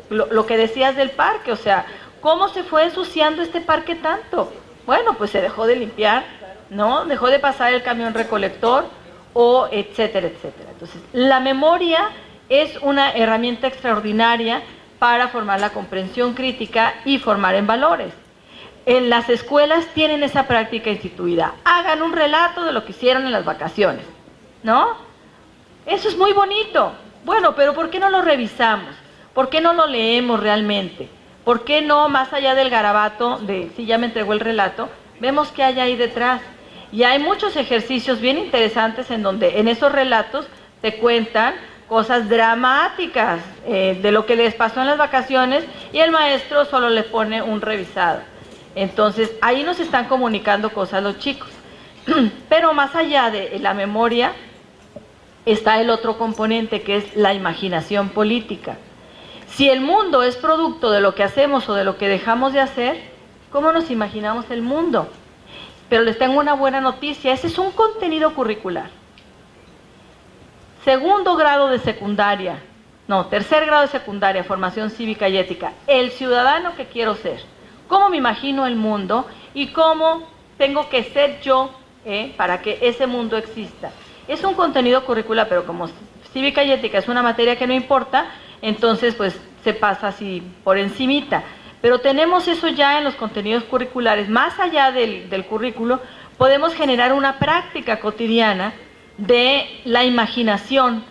lo que decías del parque, o sea, ¿cómo se fue ensuciando este parque tanto? Bueno, pues se dejó de limpiar, ¿no? Dejó de pasar el camión recolector, o etcétera, etcétera. Entonces, la memoria es una herramienta extraordinaria para formar la comprensión crítica y formar en valores. En las escuelas tienen esa práctica instituida. Hagan un relato de lo que hicieron en las vacaciones, ¿no? Eso es muy bonito. Bueno, pero ¿por qué no lo revisamos? ¿Por qué no lo leemos realmente? ¿Por qué no, más allá del garabato, de si ya me entregó el relato, vemos qué hay ahí detrás? Y hay muchos ejercicios bien interesantes en donde en esos relatos te cuentan cosas dramáticas de lo que les pasó en las vacaciones y el maestro solo le pone un revisado. Entonces, ahí nos están comunicando cosas los chicos. Pero más allá de la memoria, está el otro componente que es la imaginación política. Si el mundo es producto de lo que hacemos o de lo que dejamos de hacer, ¿cómo nos imaginamos el mundo? Pero les tengo una buena noticia, ese es un contenido curricular. Segundo grado de secundaria, no, tercer grado de secundaria, formación cívica y ética, el ciudadano que quiero ser, cómo me imagino el mundo y cómo tengo que ser yo para que ese mundo exista. Es un contenido curricular, pero como cívica y ética es una materia que no importa, entonces pues se pasa así por encimita. Pero tenemos eso ya en los contenidos curriculares, más allá del currículo, podemos generar una práctica cotidiana de la imaginación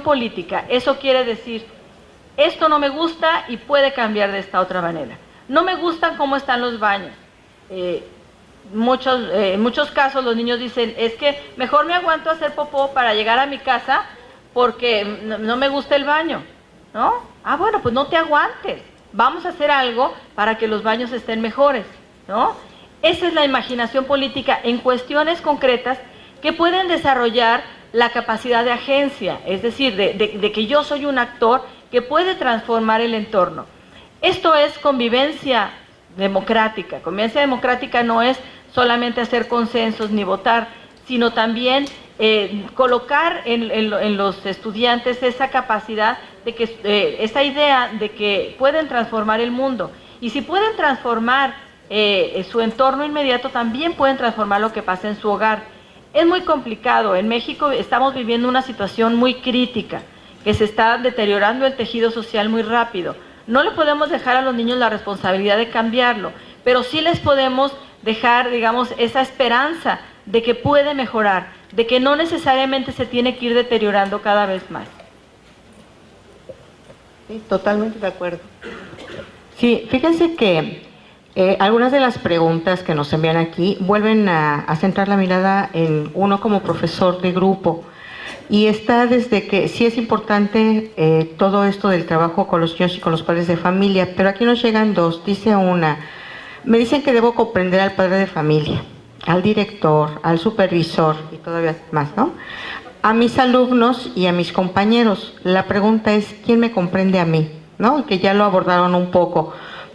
política. Eso quiere decir, esto no me gusta y puede cambiar de esta otra manera. No me gustan cómo están los baños. En muchos casos los niños dicen, es que mejor me aguanto a hacer popó para llegar a mi casa porque no me gusta el baño, ¿no? Ah, bueno, pues no te aguantes. Vamos a hacer algo para que los baños estén mejores, ¿no? Esa es la imaginación política en cuestiones concretas que pueden desarrollar la capacidad de agencia, es decir, de que yo soy un actor que puede transformar el entorno. Esto es convivencia democrática. Convivencia democrática no es solamente hacer consensos ni votar, sino también colocar en los estudiantes esa capacidad de que esa idea de que pueden transformar el mundo. Y si pueden transformar su entorno inmediato, también pueden transformar lo que pasa en su hogar. Es muy complicado. En México estamos viviendo una situación muy crítica, que se está deteriorando el tejido social muy rápido. No le podemos dejar a los niños la responsabilidad de cambiarlo, pero sí les podemos dejar, digamos, esa esperanza de que puede mejorar, de que no necesariamente se tiene que ir deteriorando cada vez más. Sí, totalmente de acuerdo. Sí, fíjense que algunas de las preguntas que nos envían aquí vuelven a centrar la mirada en uno como profesor de grupo. Y está desde que sí es importante todo esto del trabajo con los niños y con los padres de familia, pero aquí nos llegan dos. Dice una, me dicen que debo comprender al padre de familia, al director, al supervisor y todavía más, ¿no? A mis alumnos y a mis compañeros. La pregunta es, ¿quién me comprende a mí? ¿No? Que ya lo abordaron un poco.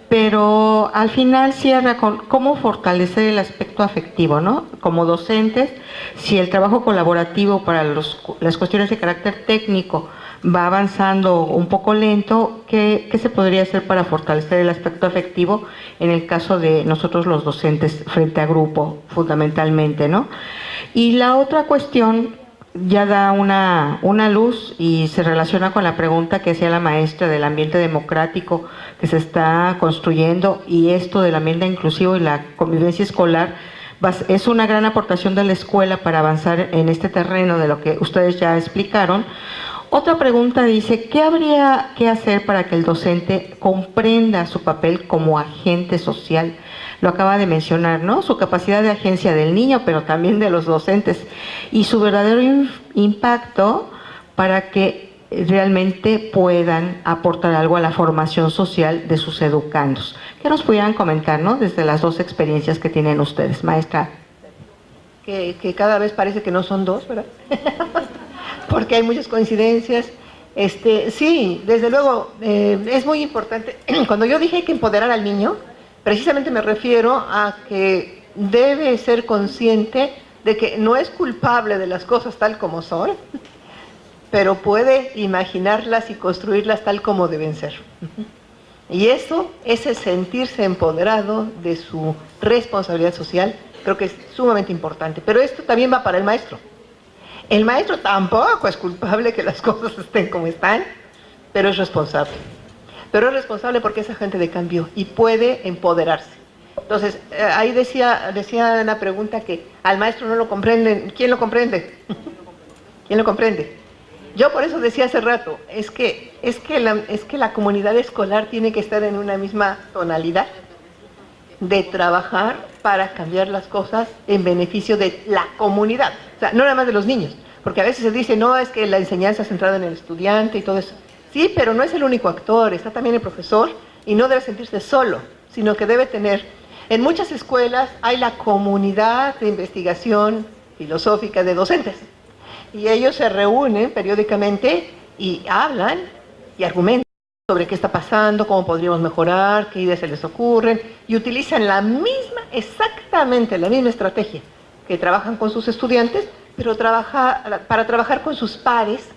Pero al final cierra con cómo fortalecer el aspecto afectivo, ¿no? Como docentes, si el trabajo colaborativo para las cuestiones de carácter técnico va avanzando un poco lento, ¿qué se podría hacer para fortalecer el aspecto afectivo en el caso de nosotros los docentes frente a grupo, fundamentalmente, ¿no? Y la otra cuestión ya da una luz y se relaciona con la pregunta que hacía la maestra del ambiente democrático que se está construyendo, y esto del ambiente inclusivo y la convivencia escolar es una gran aportación de la escuela para avanzar en este terreno de lo que ustedes ya explicaron. Otra pregunta dice, ¿qué habría que hacer para que el docente comprenda su papel como agente social? Lo acaba de mencionar, ¿no? Su capacidad de agencia del niño, pero también de los docentes, y su verdadero impacto para que realmente puedan aportar algo a la formación social de sus educandos. ¿Qué nos pudieran comentar, ¿no? Desde las dos experiencias que tienen ustedes, maestra? Que cada vez parece que no son dos, ¿verdad? Porque hay muchas coincidencias. Sí, desde luego, es muy importante. Cuando yo dije que empoderar al niño, precisamente me refiero a que debe ser consciente de que no es culpable de las cosas tal como son, pero puede imaginarlas y construirlas tal como deben ser. Y eso, ese sentirse empoderado de su responsabilidad social, creo que es sumamente importante. Pero esto también va para el maestro. El maestro tampoco es culpable que las cosas estén como están, pero es responsable. Pero es responsable porque es agente de cambio y puede empoderarse. Entonces, ahí decía una pregunta que al maestro no lo comprenden. ¿Quién lo comprende? ¿Quién lo comprende? Yo por eso decía hace rato, es que la comunidad escolar tiene que estar en una misma tonalidad de trabajar para cambiar las cosas en beneficio de la comunidad, o sea, no nada más de los niños, porque a veces se dice, no, es que la enseñanza es centrada en el estudiante y todo eso. Sí, pero no es el único actor, está también el profesor y no debe sentirse solo, sino que debe tener, en muchas escuelas hay la comunidad de investigación filosófica de docentes y ellos se reúnen periódicamente y hablan y argumentan sobre qué está pasando, cómo podríamos mejorar, qué ideas se les ocurren, y utilizan exactamente la misma estrategia que trabajan con sus estudiantes, pero para trabajar con sus pares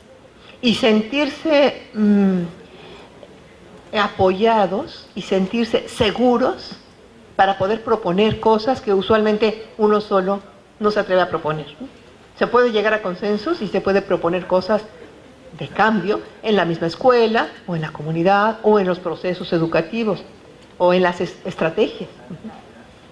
y sentirse apoyados y sentirse seguros para poder proponer cosas que usualmente uno solo no se atreve a proponer, ¿no? Se puede llegar a consensos y se puede proponer cosas de cambio en la misma escuela, o en la comunidad, o en los procesos educativos, o en las estrategias.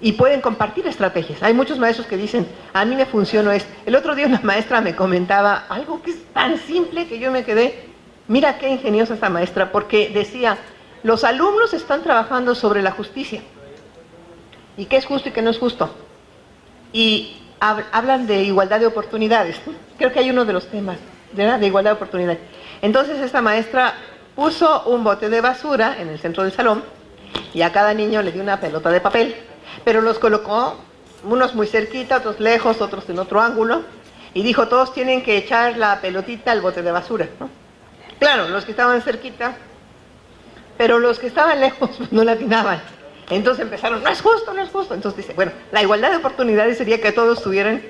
Y pueden compartir estrategias. Hay muchos maestros que dicen, a mí me funcionó esto. El otro día una maestra me comentaba algo que es tan simple que yo me quedé, mira qué ingeniosa esta maestra, porque decía, los alumnos están trabajando sobre la justicia. ¿Y qué es justo y qué no es justo? Y hablan de igualdad de oportunidades. Creo que hay uno de los temas, ¿verdad?, de igualdad de oportunidades. Entonces esta maestra puso un bote de basura en el centro del salón y a cada niño le dio una pelota de papel, pero los colocó unos muy cerquita, otros lejos, otros en otro ángulo, y dijo, todos tienen que echar la pelotita al bote de basura, ¿no? Claro, los que estaban cerquita, pero los que estaban lejos no la atinaban. Entonces empezaron, no es justo, no es justo. Entonces dice, bueno, la igualdad de oportunidades sería que todos tuvieran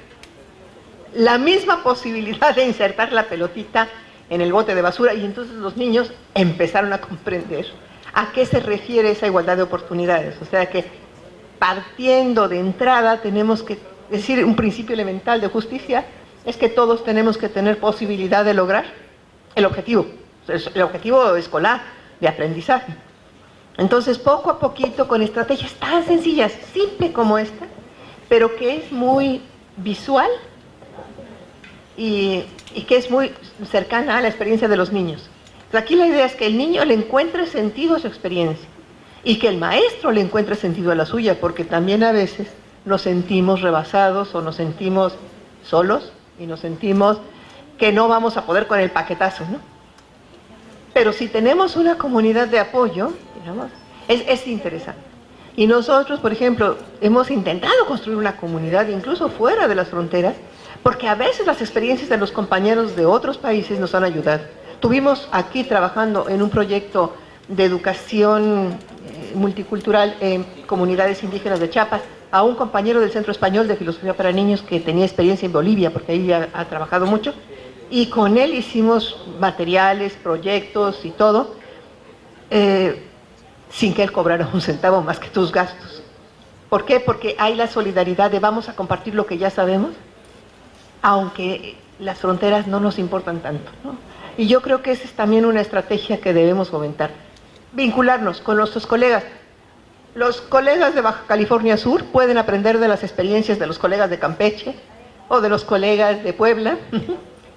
la misma posibilidad de insertar la pelotita en el bote de basura, y entonces los niños empezaron a comprender a qué se refiere esa igualdad de oportunidades. O sea que partiendo de entrada tenemos que decir, un principio elemental de justicia es que todos tenemos que tener posibilidad de lograr el objetivo escolar, de aprendizaje. Entonces, poco a poquito, con estrategias tan sencillas, simple como esta, pero que es muy visual y que es muy cercana a la experiencia de los niños. Aquí la idea es que el niño le encuentre sentido a su experiencia y que el maestro le encuentre sentido a la suya, porque también a veces nos sentimos rebasados o nos sentimos solos y nos sentimos que no vamos a poder con el paquetazo, ¿no? Pero si tenemos una comunidad de apoyo, digamos, es interesante. Y nosotros, por ejemplo, hemos intentado construir una comunidad incluso fuera de las fronteras, porque a veces las experiencias de los compañeros de otros países nos han ayudado. Tuvimos aquí trabajando en un proyecto de educación multicultural en comunidades indígenas de Chiapas a un compañero del Centro Español de Filosofía para Niños que tenía experiencia en Bolivia, porque ahí ha trabajado mucho, y con él hicimos materiales, proyectos y todo, sin que él cobrara un centavo más que tus gastos. ¿Por qué? Porque hay la solidaridad de vamos a compartir lo que ya sabemos, aunque las fronteras no nos importan tanto, ¿no? Y yo creo que esa es también una estrategia que debemos fomentar. Vincularnos con nuestros colegas. Los colegas de Baja California Sur pueden aprender de las experiencias de los colegas de Campeche o de los colegas de Puebla.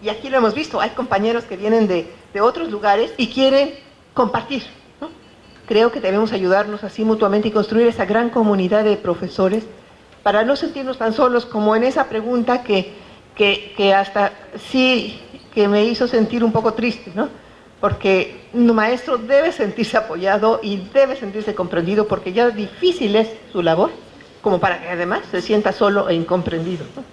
Y aquí lo hemos visto, hay compañeros que vienen de otros lugares y quieren compartir, ¿no? Creo que debemos ayudarnos así mutuamente y construir esa gran comunidad de profesores para no sentirnos tan solos, como en esa pregunta que hasta sí que me hizo sentir un poco triste, ¿no? Porque un maestro debe sentirse apoyado y debe sentirse comprendido, porque ya difícil es su labor, como para que además se sienta solo e incomprendido, ¿no?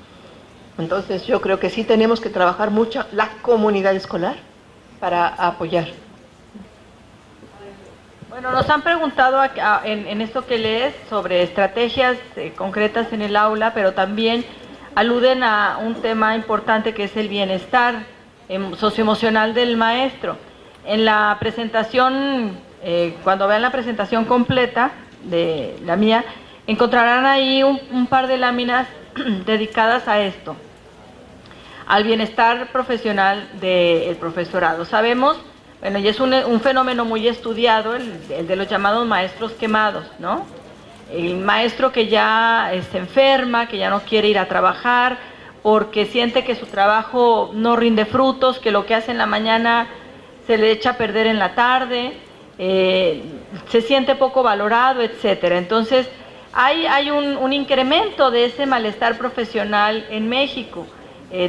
Entonces yo creo que sí tenemos que trabajar mucho la comunidad escolar para apoyar. Bueno, nos han preguntado en esto que lees sobre estrategias concretas en el aula, pero también aluden a un tema importante que es el bienestar socioemocional del maestro. En la presentación, cuando vean la presentación completa de la mía, encontrarán ahí un par de láminas dedicadas a esto, al bienestar profesional del profesorado. Sabemos, bueno, y es un fenómeno muy estudiado, el de los llamados maestros quemados, ¿no? El maestro que ya se enferma, que ya no quiere ir a trabajar, porque siente que su trabajo no rinde frutos, que lo que hace en la mañana se le echa a perder en la tarde, se siente poco valorado, etcétera. Entonces, hay un incremento de ese malestar profesional en México.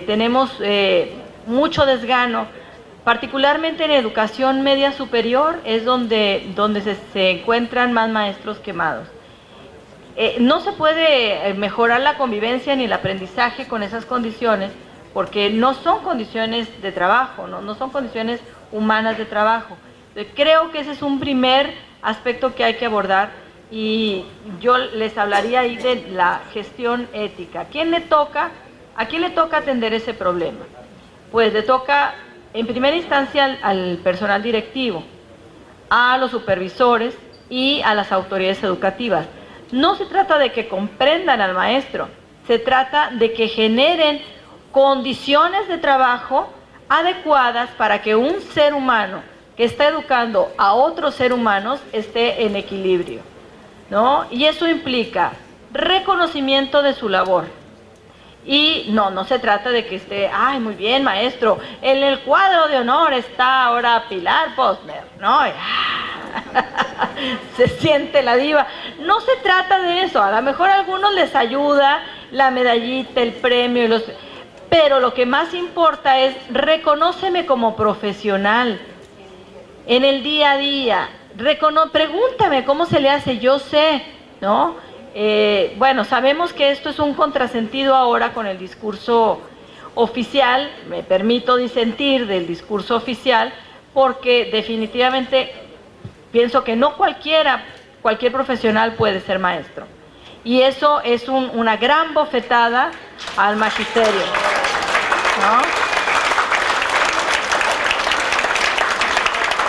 Tenemos mucho desgano, particularmente en educación media superior, es donde se encuentran más maestros quemados. No se puede mejorar la convivencia ni el aprendizaje con esas condiciones, porque no son condiciones de trabajo, no son condiciones humanas de trabajo. Creo que ese es un primer aspecto que hay que abordar, y yo les hablaría ahí de la gestión ética. ¿A quién le toca atender ese problema? Pues le toca en primera instancia al personal directivo, a los supervisores y a las autoridades educativas. No se trata de que comprendan al maestro, se trata de que generen condiciones de trabajo adecuadas para que un ser humano que está educando a otros seres humanos esté en equilibrio, ¿no? Y eso implica reconocimiento de su labor. Y no se trata de que esté, ay, muy bien, maestro, en el cuadro de honor está ahora Pilar Posner, ¿no? Se siente la diva. No se trata de eso. A lo mejor a algunos les ayuda la medallita, el premio, pero lo que más importa es reconóceme como profesional en el día a día. Pregúntame cómo se le hace, yo sé, ¿no? Bueno, sabemos que esto es un contrasentido ahora con el discurso oficial. Me permito disentir del discurso oficial porque definitivamente pienso que no cualquier profesional puede ser maestro. Y eso es una gran bofetada al magisterio, ¿no?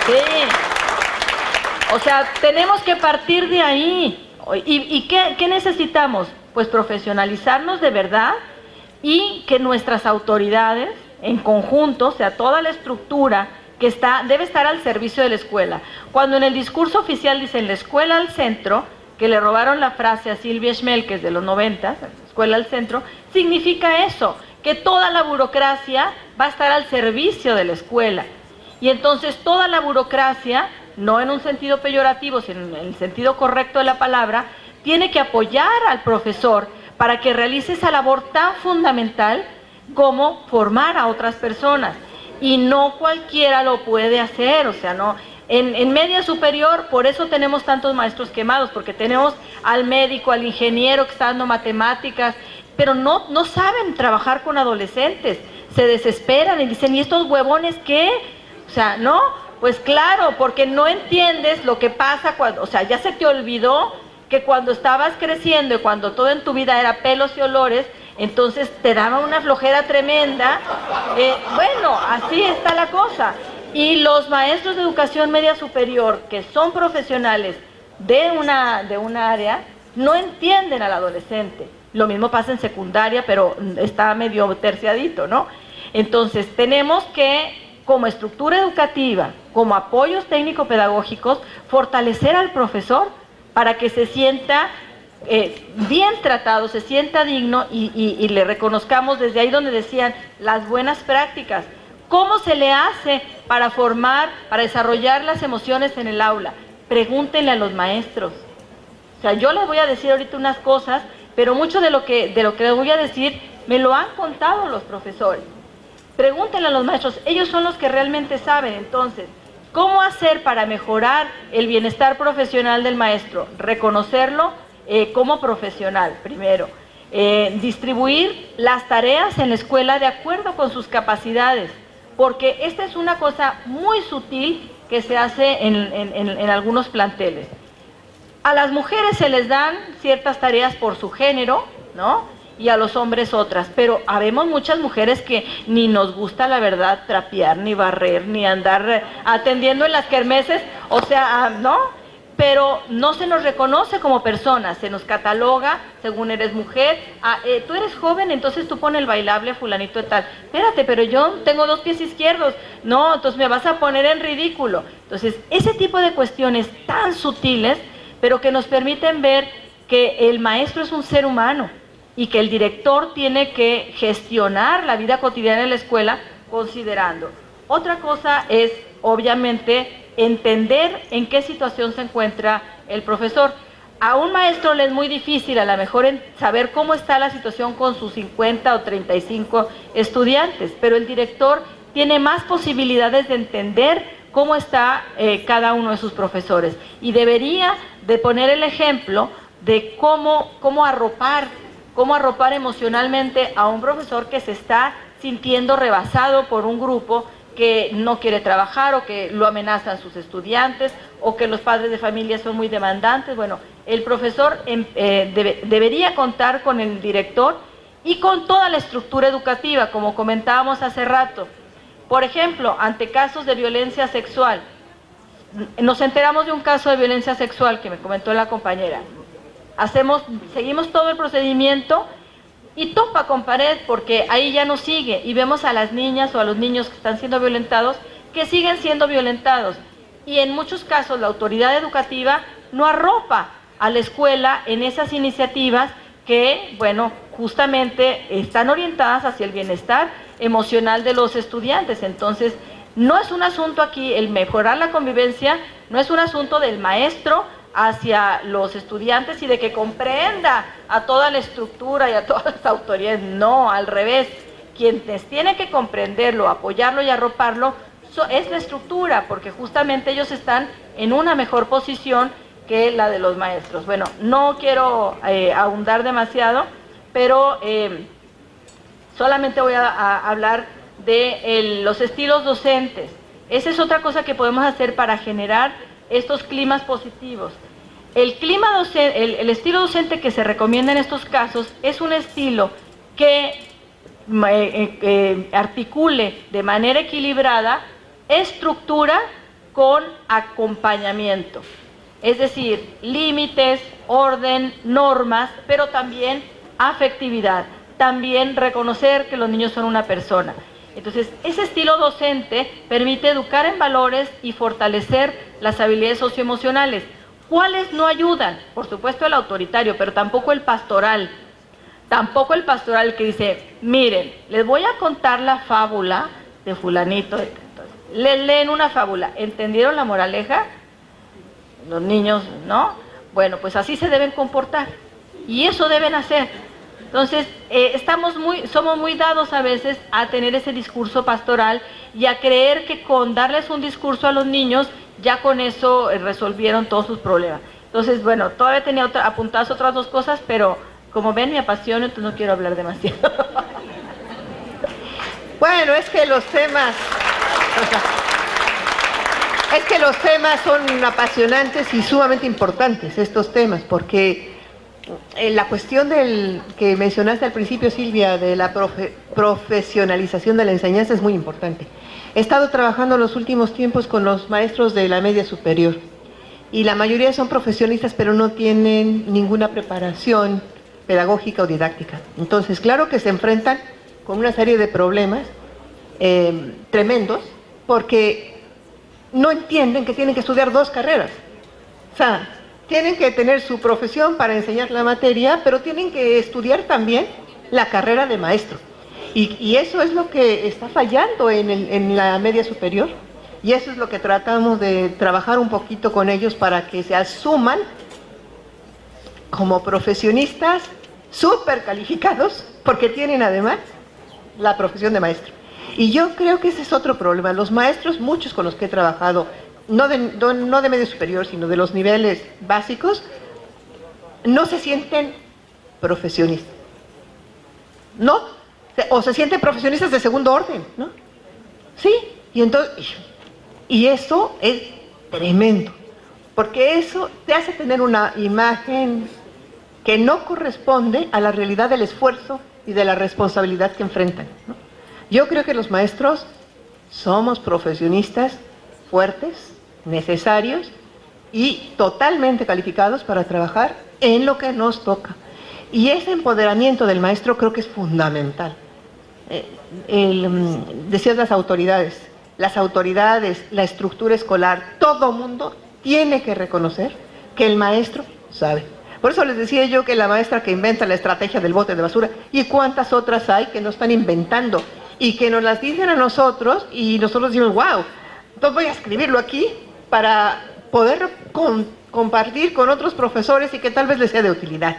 Sí. O sea, tenemos que partir de ahí. ¿Y qué necesitamos? Pues profesionalizarnos de verdad y que nuestras autoridades en conjunto, o sea, toda la estructura que debe estar al servicio de la escuela. Cuando en el discurso oficial dicen la escuela al centro, que le robaron la frase a Silvia Schmelkes de los 90, escuela al centro, significa eso, que toda la burocracia va a estar al servicio de la escuela. Y entonces toda la burocracia, no en un sentido peyorativo, sino en el sentido correcto de la palabra, tiene que apoyar al profesor para que realice esa labor tan fundamental como formar a otras personas. Y no cualquiera lo puede hacer, o sea, no. En media superior, por eso tenemos tantos maestros quemados, porque tenemos al médico, al ingeniero que está dando matemáticas, pero no saben trabajar con adolescentes, se desesperan y dicen, ¿y estos huevones qué? O sea, ¿no? Pues claro, porque no entiendes lo que pasa cuando, o sea, ya se te olvidó que cuando estabas creciendo y cuando todo en tu vida era pelos y olores, entonces te daba una flojera tremenda. Bueno, así está la cosa. Y los maestros de educación media superior, que son profesionales de una área, no entienden al adolescente. Lo mismo pasa en secundaria, pero está medio terciadito, ¿no? Entonces, tenemos que, como estructura educativa, como apoyos técnico-pedagógicos, fortalecer al profesor para que se sienta bien tratado, se sienta digno y le reconozcamos desde ahí donde decían las buenas prácticas. ¿Cómo se le hace para formar, para desarrollar las emociones en el aula? Pregúntenle a los maestros. O sea, yo les voy a decir ahorita unas cosas, pero mucho de lo que les voy a decir me lo han contado los profesores. Pregúntenle a los maestros, ellos son los que realmente saben. Entonces, ¿cómo hacer para mejorar el bienestar profesional del maestro? Reconocerlo como profesional, primero. Distribuir las tareas en la escuela de acuerdo con sus capacidades, porque esta es una cosa muy sutil que se hace en algunos planteles. A las mujeres se les dan ciertas tareas por su género, ¿no? Y a los hombres otras, pero habemos muchas mujeres que ni nos gusta, la verdad, trapear, ni barrer, ni andar atendiendo en las kermeses, o sea, ¿no? Pero no se nos reconoce como personas, se nos cataloga según eres mujer. Tú eres joven, entonces tú pones el bailable fulanito de tal. Espérate, pero yo tengo 2 pies izquierdos. No, entonces me vas a poner en ridículo. Entonces, ese tipo de cuestiones tan sutiles, pero que nos permiten ver que el maestro es un ser humano y que el director tiene que gestionar la vida cotidiana de la escuela considerando. Otra cosa es, obviamente, entender en qué situación se encuentra el profesor. A un maestro le es muy difícil a lo mejor saber cómo está la situación con sus 50 o 35 estudiantes, pero el director tiene más posibilidades de entender cómo está cada uno de sus profesores y debería de poner el ejemplo de cómo arropar emocionalmente a un profesor que se está sintiendo rebasado por un grupo que no quiere trabajar o que lo amenazan sus estudiantes o que los padres de familia son muy demandantes. Bueno, el profesor debería contar con el director y con toda la estructura educativa, como comentábamos hace rato. Por ejemplo, ante casos de violencia sexual, nos enteramos de un caso de violencia sexual que me comentó la compañera. Seguimos todo el procedimiento y topa con pared porque ahí ya no sigue y vemos a las niñas o a los niños que están siendo violentados que siguen siendo violentados y en muchos casos la autoridad educativa no arropa a la escuela en esas iniciativas que, bueno, justamente están orientadas hacia el bienestar emocional de los estudiantes. Entonces, no es un asunto aquí, el mejorar la convivencia, no es un asunto del maestro hacia los estudiantes y de que comprenda a toda la estructura y a todas las autoridades. No, al revés. Quienes tienen que comprenderlo, apoyarlo y arroparlo es la estructura, porque justamente ellos están en una mejor posición que la de los maestros. Bueno, no quiero ahondar demasiado, pero solamente voy a hablar de los estilos docentes. Esa es otra cosa que podemos hacer para generar estos climas positivos. El estilo docente que se recomienda en estos casos es un estilo que articule de manera equilibrada estructura con acompañamiento. Es decir, límites, orden, normas, pero también afectividad. También reconocer que los niños son una persona. Entonces, ese estilo docente permite educar en valores y fortalecer las habilidades socioemocionales. ¿Cuáles no ayudan? Por supuesto el autoritario, pero tampoco el pastoral. Tampoco el pastoral que dice, miren, les voy a contar la fábula de fulanito. Entonces, les leen una fábula. ¿Entendieron la moraleja? Los niños, ¿no? Bueno, pues así se deben comportar. Y eso deben hacer. Entonces, somos muy dados a veces a tener ese discurso pastoral y a creer que con darles un discurso a los niños, ya con eso resolvieron todos sus problemas. Entonces, bueno, todavía tenía apuntadas otras dos cosas, pero como ven me apasiona, entonces no quiero hablar demasiado. Bueno, es que los temas son apasionantes y sumamente importantes, estos temas, porque la cuestión que mencionaste al principio, Silvia, de la profesionalización de la enseñanza es muy importante. He estado trabajando en los últimos tiempos con los maestros de la media superior y la mayoría son profesionistas, pero no tienen ninguna preparación pedagógica o didáctica. Entonces, claro que se enfrentan con una serie de problemas tremendos, porque no entienden que tienen que estudiar dos carreras. O sea, tienen que tener su profesión para enseñar la materia, pero tienen que estudiar también la carrera de maestro. Y eso es lo que está fallando en la media superior. Y eso es lo que tratamos de trabajar un poquito con ellos para que se asuman como profesionistas súper calificados, porque tienen además la profesión de maestro. Y yo creo que ese es otro problema. Los maestros, muchos con los que he trabajado, no de medio superior, sino de los niveles básicos, no se sienten profesionistas. No, o se sienten profesionistas de segundo orden, ¿no? Sí, y eso es tremendo, porque eso te hace tener una imagen que no corresponde a la realidad del esfuerzo y de la responsabilidad que enfrentan, ¿no? Yo creo que los maestros somos profesionistas fuertes, necesarios y totalmente calificados para trabajar en lo que nos toca. Y ese empoderamiento del maestro creo que es fundamental. Decías las autoridades, la estructura escolar, todo mundo tiene que reconocer que el maestro sabe. Por eso les decía yo que la maestra que inventa la estrategia del bote de basura, y cuántas otras hay que no están inventando y que nos las dicen a nosotros y nosotros decimos, wow, entonces voy a escribirlo aquí para poder compartir con otros profesores y que tal vez les sea de utilidad.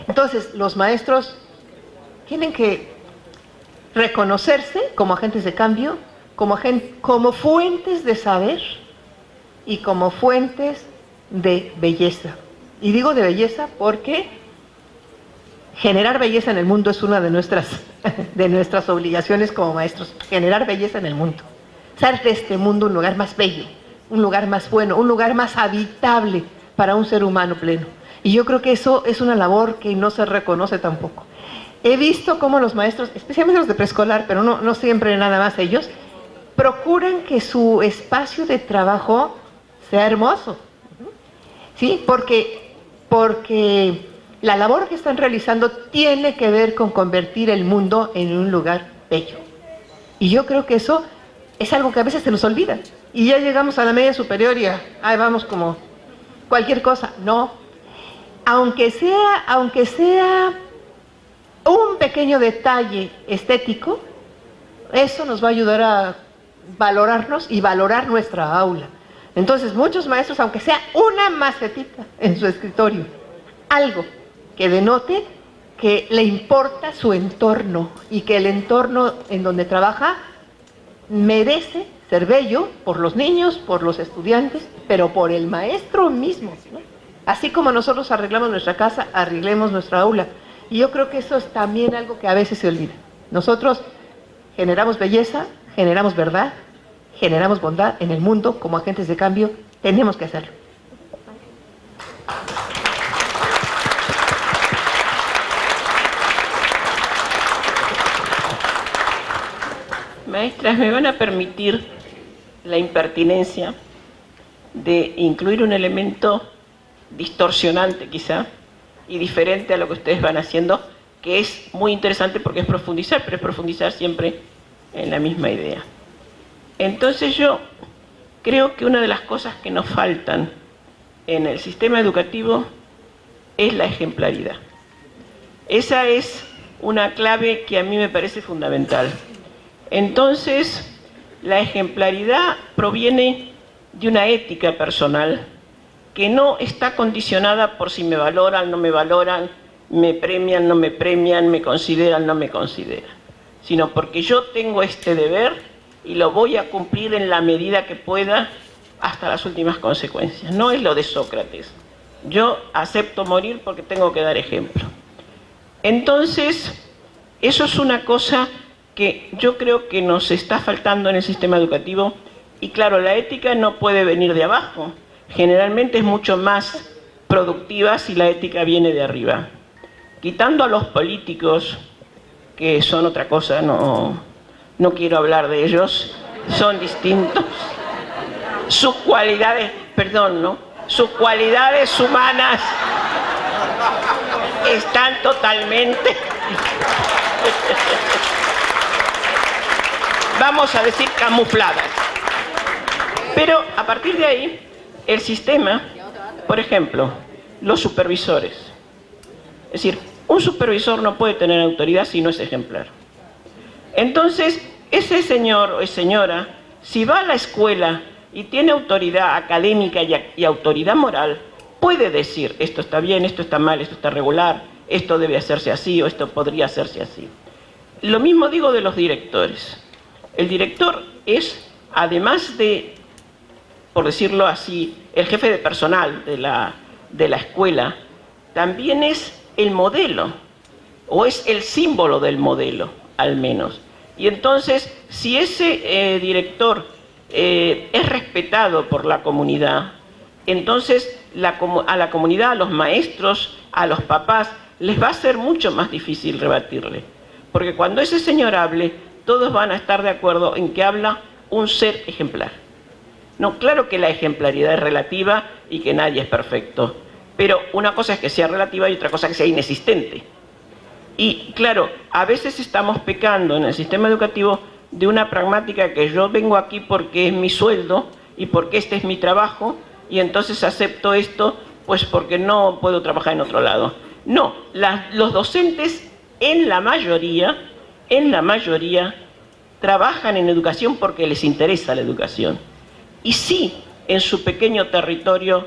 Entonces, los maestros tienen que reconocerse como agentes de cambio, como fuentes de saber y como fuentes de belleza. Y digo de belleza porque generar belleza en el mundo es una de nuestras obligaciones como maestros. Generar belleza en el mundo. Hacer de este mundo un lugar más bello, un lugar más bueno, un lugar más habitable para un ser humano pleno. Y yo creo que eso es una labor que no se reconoce tampoco. He visto cómo los maestros, especialmente los de preescolar, pero no siempre nada más ellos, procuran que su espacio de trabajo sea hermoso. ¿Sí? Porque la labor que están realizando tiene que ver con convertir el mundo en un lugar bello. Y yo creo que eso es algo que a veces se nos olvida. Y ya llegamos a la media superior y ahí vamos como cualquier cosa. No. Aunque sea un pequeño detalle estético, eso nos va a ayudar a valorarnos y valorar nuestra aula. Entonces, muchos maestros, aunque sea una macetita en su escritorio, algo que denote que le importa su entorno y que el entorno en donde trabaja merece ser bello por los niños, por los estudiantes, pero por el maestro mismo, ¿no? Así como nosotros arreglamos nuestra casa, arreglemos nuestra aula. Y yo creo que eso es también algo que a veces se olvida. Nosotros generamos belleza, generamos verdad, generamos bondad en el mundo como agentes de cambio, tenemos que hacerlo. Maestras, ¿me van a permitir la impertinencia de incluir un elemento distorsionante quizá y diferente a lo que ustedes van haciendo, que es muy interesante porque es profundizar, pero es profundizar siempre en la misma idea? Entonces yo creo que una de las cosas que nos faltan en el sistema educativo es la ejemplaridad. Esa es una clave que a mí me parece fundamental. Entonces, la ejemplaridad proviene de una ética personal que no está condicionada por si me valoran, no me valoran, me premian, no me premian, me consideran, no me consideran, sino porque yo tengo este deber y lo voy a cumplir en la medida que pueda hasta las últimas consecuencias. No es lo de Sócrates. Yo acepto morir porque tengo que dar ejemplo. Entonces, eso es una cosa que yo creo que nos está faltando en el sistema educativo. Y claro, la ética no puede venir de abajo. Generalmente es mucho más productiva si la ética viene de arriba. Quitando a los políticos, que son otra cosa, no quiero hablar de ellos, son distintos. Sus cualidades, sus cualidades humanas están totalmente, vamos a decir, camufladas. Pero a partir de ahí, el sistema, por ejemplo, los supervisores. Es decir, un supervisor no puede tener autoridad si no es ejemplar. Entonces, ese señor o señora, si va a la escuela y tiene autoridad académica y autoridad moral, puede decir, esto está bien, esto está mal, esto está regular, esto debe hacerse así o esto podría hacerse así. Lo mismo digo de los directores. El director es, además de, por decirlo así, el jefe de personal de la escuela, también es el modelo, o es el símbolo del modelo, al menos. Y entonces, si ese director es respetado por la comunidad, entonces a la comunidad, a los maestros, a los papás, les va a ser mucho más difícil rebatirle. Porque cuando ese señor hable, todos van a estar de acuerdo en que habla un ser ejemplar. No, claro que la ejemplaridad es relativa y que nadie es perfecto, pero una cosa es que sea relativa y otra cosa que sea inexistente. Y claro, a veces estamos pecando en el sistema educativo de una pragmática que yo vengo aquí porque es mi sueldo y porque este es mi trabajo y entonces acepto esto pues porque no puedo trabajar en otro lado. No, los docentes en la mayoría, trabajan en educación porque les interesa la educación. Y sí, en su pequeño territorio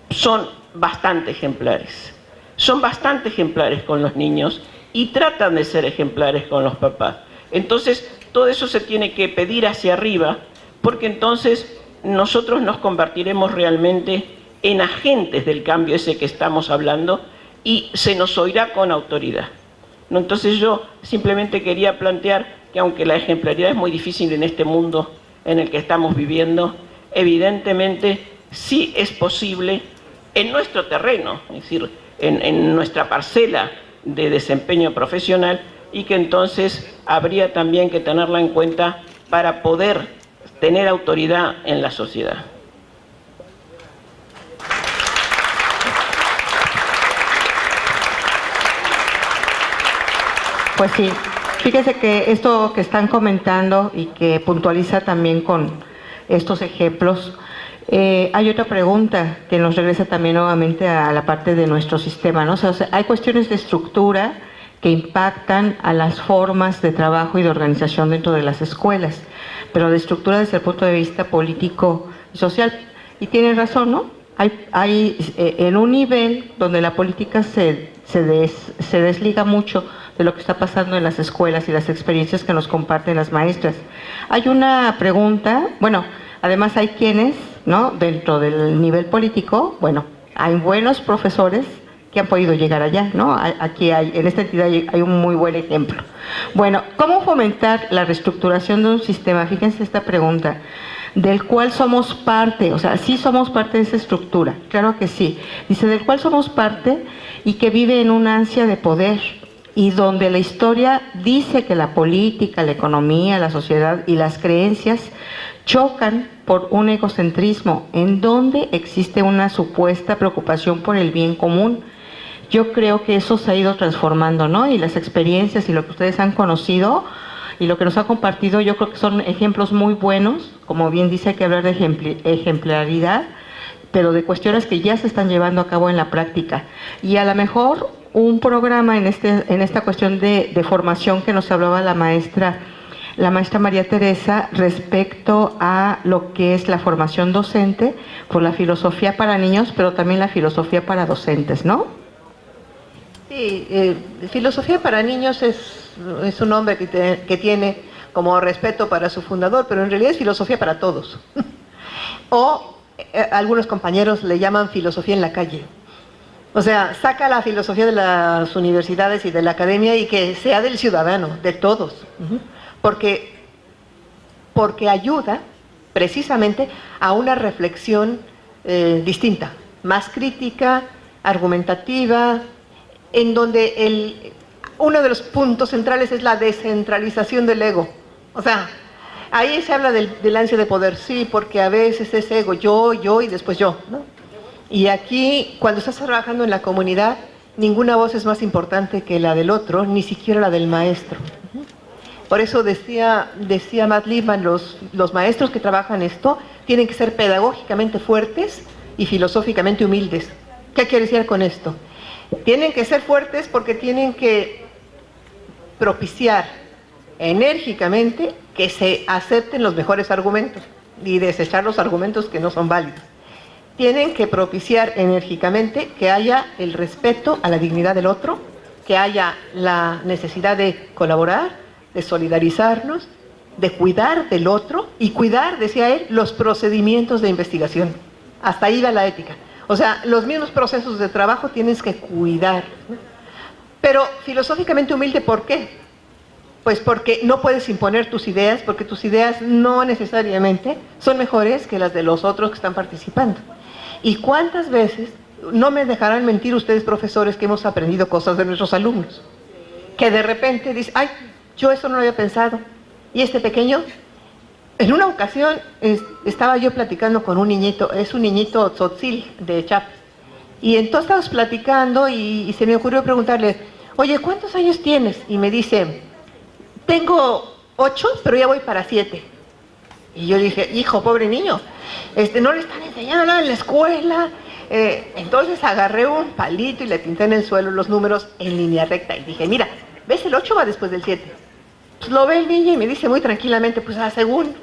son bastante ejemplares. Son bastante ejemplares con los niños y tratan de ser ejemplares con los papás. Entonces, todo eso se tiene que pedir hacia arriba, porque entonces nosotros nos convertiremos realmente en agentes del cambio ese que estamos hablando y se nos oirá con autoridad. ¿No? Entonces yo simplemente quería plantear que aunque la ejemplaridad es muy difícil en este mundo en el que estamos viviendo, evidentemente sí es posible en nuestro terreno, es decir, en nuestra parcela de desempeño profesional, y que entonces habría también que tenerla en cuenta para poder tener autoridad en la sociedad. Pues sí, fíjese que esto que están comentando y que puntualiza también con estos ejemplos, hay otra pregunta que nos regresa también nuevamente a la parte de nuestro sistema, ¿no? O sea, hay cuestiones de estructura que impactan a las formas de trabajo y de organización dentro de las escuelas, pero de estructura desde el punto de vista político y social. Y tienen razón, ¿no? Hay en un nivel donde la política se desliga mucho de lo que está pasando en las escuelas y las experiencias que nos comparten las maestras. Hay una pregunta, bueno, además hay quienes, ¿no? Dentro del nivel político, bueno, hay buenos profesores que han podido llegar allá, ¿no? Aquí en esta entidad hay un muy buen ejemplo. Bueno, ¿cómo fomentar la reestructuración de un sistema? Fíjense esta pregunta, del cual somos parte, o sea, sí somos parte de esa estructura, claro que sí. Dice, del cual somos parte y que vive en una ansia de poder, y donde la historia dice que la política, la economía, la sociedad y las creencias chocan por un egocentrismo, en donde existe una supuesta preocupación por el bien común. Yo creo que eso se ha ido transformando, ¿no? Y las experiencias y lo que ustedes han conocido y lo que nos ha compartido, yo creo que son ejemplos muy buenos. Como bien dice, hay que hablar de ejemplaridad, pero de cuestiones que ya se están llevando a cabo en la práctica. Y a lo mejor un programa en esta cuestión de formación que nos hablaba la maestra María Teresa respecto a lo que es la formación docente por la filosofía para niños, pero también la filosofía para docentes, ¿no? Sí, filosofía para niños es un nombre que tiene como respeto para su fundador, pero en realidad es filosofía para todos. O algunos compañeros le llaman filosofía en la calle. O sea, saca la filosofía de las universidades y de la academia y que sea del ciudadano, de todos. Porque ayuda precisamente a una reflexión distinta, más crítica, argumentativa, en donde uno de los puntos centrales es la descentralización del ego. O sea, ahí se habla del ansia de poder, sí, porque a veces es ego, yo y después yo, ¿no? Y aquí, cuando estás trabajando en la comunidad, ninguna voz es más importante que la del otro, ni siquiera la del maestro. Por eso decía Matt Lipman, los maestros que trabajan esto tienen que ser pedagógicamente fuertes y filosóficamente humildes. ¿Qué quiere decir con esto? Tienen que ser fuertes porque tienen que propiciar enérgicamente que se acepten los mejores argumentos y desechar los argumentos que no son válidos. Tienen que propiciar enérgicamente que haya el respeto a la dignidad del otro, que haya la necesidad de colaborar, de solidarizarnos, de cuidar del otro y cuidar, decía él, los procedimientos de investigación. Hasta ahí va la ética. O sea, los mismos procesos de trabajo tienes que cuidar, ¿no? Pero filosóficamente humilde, ¿por qué? Pues porque no puedes imponer tus ideas, porque tus ideas no necesariamente son mejores que las de los otros que están participando. ¿Y cuántas veces, no me dejarán mentir ustedes profesores, que hemos aprendido cosas de nuestros alumnos? Que de repente dicen, ay, yo eso no lo había pensado. Y este pequeño, en una ocasión estaba yo platicando con un niñito, es un niñito tzotzil de Chiapas. Y entonces estábamos platicando y se me ocurrió preguntarle, oye, ¿cuántos años tienes? Y me dice, tengo 8, pero ya voy para 7. Y yo dije, hijo, pobre niño, no le están enseñando nada en la escuela, Entonces agarré un palito y le pinté en el suelo los números en línea recta y dije, mira, ¿ves el 8 va después del 7? Pues lo ve el niño y me dice muy tranquilamente, pues a según.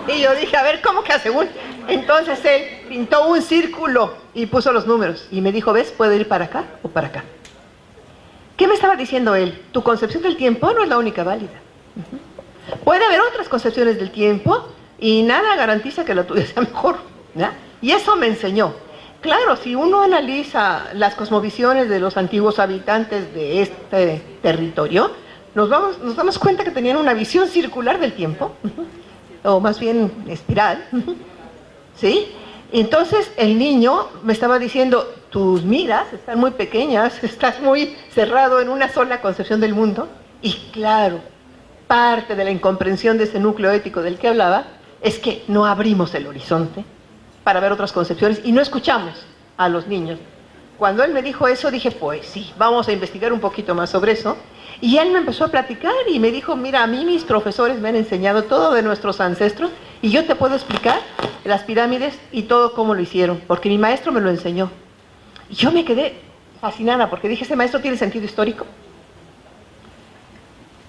Y yo dije, a ver, ¿cómo que a según? Entonces él pintó un círculo y puso los números y me dijo, ¿ves? Puede ir para acá o para acá. ¿Qué me estaba diciendo él? Tu concepción del tiempo no es la única válida. Puede haber otras concepciones del tiempo y nada garantiza que la tuya sea mejor, ¿ya? Y eso me enseñó. Claro, si uno analiza las cosmovisiones de los antiguos habitantes de este territorio, nos damos cuenta que tenían una visión circular del tiempo, o más bien espiral, ¿sí? Entonces el niño me estaba diciendo, tus miras están muy pequeñas, estás muy cerrado en una sola concepción del mundo. Y claro, parte de la incomprensión de ese núcleo ético del que hablaba es que no abrimos el horizonte para ver otras concepciones y no escuchamos a los niños. Cuando él me dijo eso, dije, pues sí, vamos a investigar un poquito más sobre eso. Y él me empezó a platicar y me dijo, mira, a mí mis profesores me han enseñado todo de nuestros ancestros y yo te puedo explicar las pirámides y todo cómo lo hicieron, porque mi maestro me lo enseñó. Y yo me quedé fascinada porque dije, ese maestro tiene sentido histórico.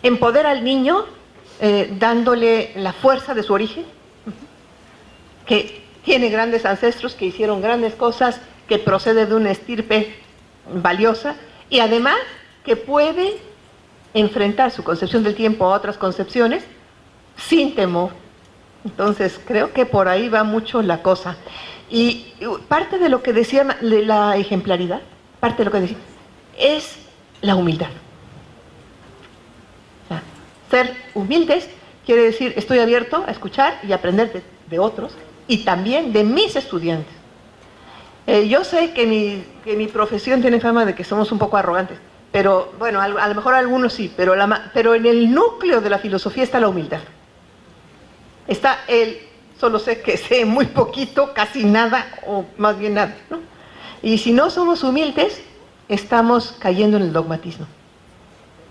Empodera al niño dándole la fuerza de su origen, que tiene grandes ancestros que hicieron grandes cosas, que procede de una estirpe valiosa y además que puede enfrentar su concepción del tiempo a otras concepciones sin temor. Entonces creo que por ahí va mucho la cosa. Y parte de lo que decía de la ejemplaridad, parte de lo que decía, es la humildad. O sea, ser humildes quiere decir, estoy abierto a escuchar y aprender de otros y también de mis estudiantes. Yo sé que mi profesión tiene fama de que somos un poco arrogantes, pero bueno, a lo mejor algunos sí, pero en el núcleo de la filosofía está la humildad. Está solo sé que sé muy poquito, casi nada, o más bien nada, ¿no? Y si no somos humildes, estamos cayendo en el dogmatismo,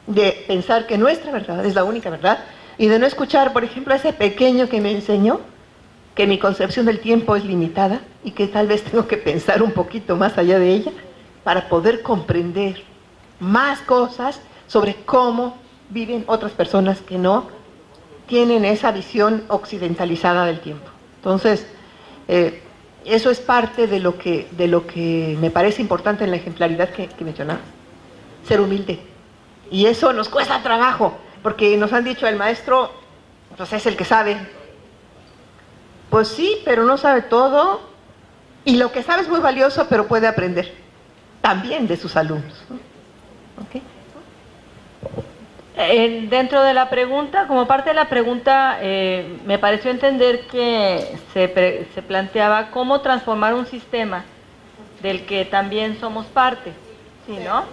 de pensar que nuestra verdad es la única verdad, y de no escuchar, por ejemplo, a ese pequeño que me enseñó que mi concepción del tiempo es limitada y que tal vez tengo que pensar un poquito más allá de ella para poder comprender más cosas sobre cómo viven otras personas que no tienen esa visión occidentalizada del tiempo. Entonces, eso es parte de lo que me parece importante en la ejemplaridad que mencionaba. Ser humilde. Y eso nos cuesta trabajo, porque nos han dicho, el maestro pues es el que sabe. Pues sí, pero no sabe todo, y lo que sabe es muy valioso, pero puede aprender también de sus alumnos. ¿Okay? Dentro de la pregunta, como parte de la pregunta, me pareció entender que se planteaba cómo transformar un sistema del que también somos parte, ¿sí, no?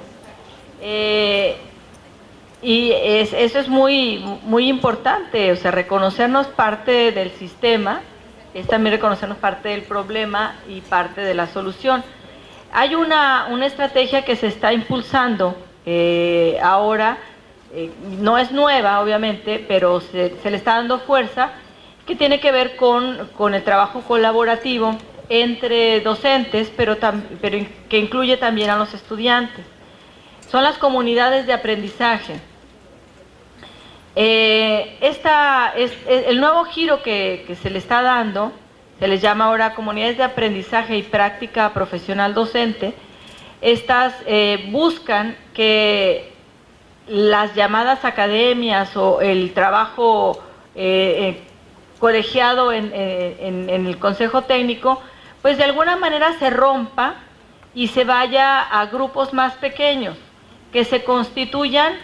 Eso es muy, muy importante, o sea, reconocernos parte del sistema es también reconocernos parte del problema y parte de la solución. Hay una estrategia que se está impulsando ahora, no es nueva obviamente, pero se le está dando fuerza, que tiene que ver con el trabajo colaborativo entre docentes, pero que incluye también a los estudiantes. Son las comunidades de aprendizaje. El nuevo giro que se le está dando, se les llama ahora comunidades de aprendizaje y práctica profesional docente. Estas buscan que las llamadas academias o el trabajo colegiado en el consejo técnico, pues de alguna manera se rompa y se vaya a grupos más pequeños, que se constituyan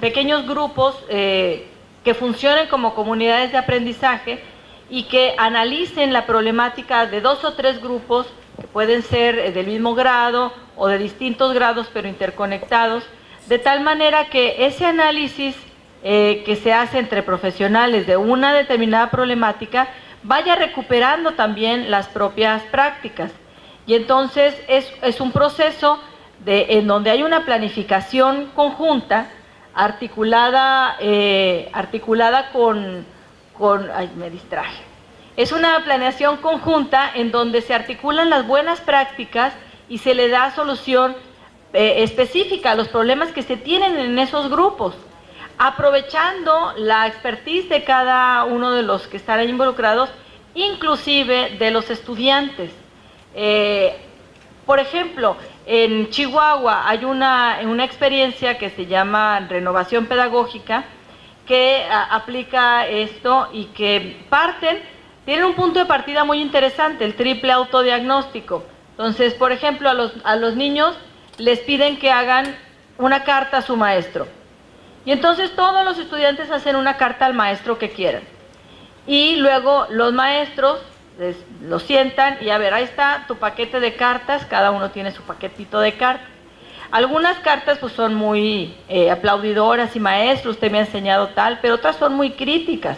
pequeños grupos que funcionen como comunidades de aprendizaje y que analicen la problemática de 2 o 3 grupos que pueden ser del mismo grado o de distintos grados pero interconectados, de tal manera que ese análisis que se hace entre profesionales de una determinada problemática vaya recuperando también las propias prácticas. Y entonces es un proceso en donde hay una planificación conjunta, articulada con ay, me distraje, Es una planeación conjunta en donde se articulan las buenas prácticas y se le da solución específica a los problemas que se tienen en esos grupos, aprovechando la expertise de cada uno de los que están ahí involucrados, inclusive de los estudiantes. Por ejemplo, en Chihuahua hay una experiencia que se llama Renovación Pedagógica, que aplica esto y que tienen un punto de partida muy interesante, el triple autodiagnóstico. Entonces, por ejemplo, a los niños les piden que hagan una carta a su maestro. Y entonces todos los estudiantes hacen una carta al maestro que quieran. Y luego los maestros los sientan y a ver, ahí está tu paquete de cartas, cada uno tiene su paquetito de cartas. Algunas cartas pues son muy aplaudidoras y maestro, usted me ha enseñado tal, pero otras son muy críticas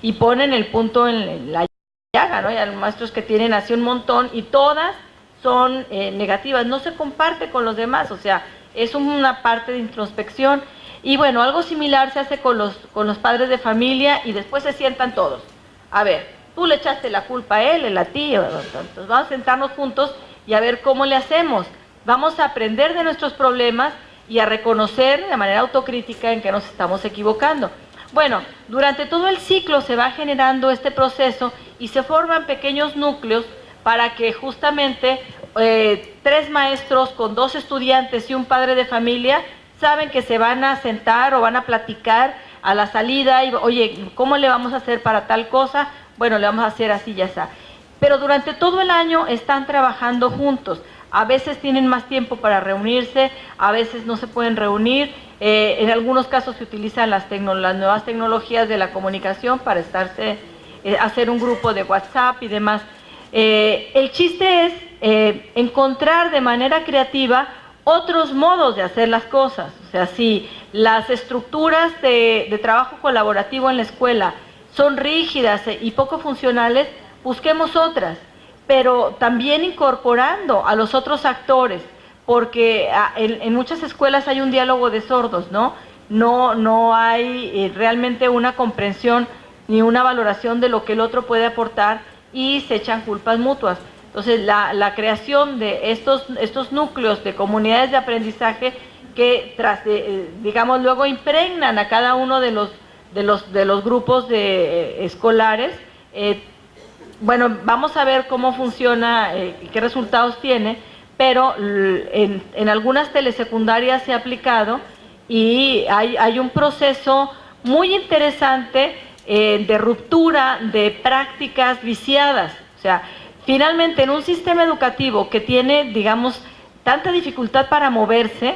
y ponen el punto en la llaga, ¿no? Y hay maestros que tienen así un montón y todas son negativas, no se comparte con los demás, o sea, es una parte de introspección. Y bueno, algo similar se hace con los padres de familia y después se sientan todos. A ver, tú le echaste la culpa a él a ti, entonces vamos a sentarnos juntos y a ver cómo le hacemos. Vamos a aprender de nuestros problemas y a reconocer de manera autocrítica en que nos estamos equivocando. Bueno, durante todo el ciclo se va generando este proceso y se forman pequeños núcleos para que justamente 3 maestros con 2 estudiantes y un padre de familia saben que se van a sentar o van a platicar a la salida y, oye, ¿cómo le vamos a hacer para tal cosa? Bueno, le vamos a hacer así, ya está. Pero durante todo el año están trabajando juntos. A veces tienen más tiempo para reunirse, a veces no se pueden reunir. En algunos casos se utilizan las nuevas tecnologías de la comunicación para hacer un grupo de WhatsApp y demás. El chiste es encontrar de manera creativa otros modos de hacer las cosas. O sea, si las estructuras de trabajo colaborativo en la escuela son rígidas y poco funcionales, busquemos otras, pero también incorporando a los otros actores, porque en muchas escuelas hay un diálogo de sordos, ¿no? No hay realmente una comprensión ni una valoración de lo que el otro puede aportar y se echan culpas mutuas. Entonces, la creación de estos núcleos de comunidades de aprendizaje que, digamos, luego impregnan a cada uno de los grupos escolares. Bueno, vamos a ver cómo funciona y qué resultados tiene, pero en algunas telesecundarias se ha aplicado y hay un proceso muy interesante de ruptura de prácticas viciadas. O sea, finalmente, en un sistema educativo que tiene, digamos, tanta dificultad para moverse,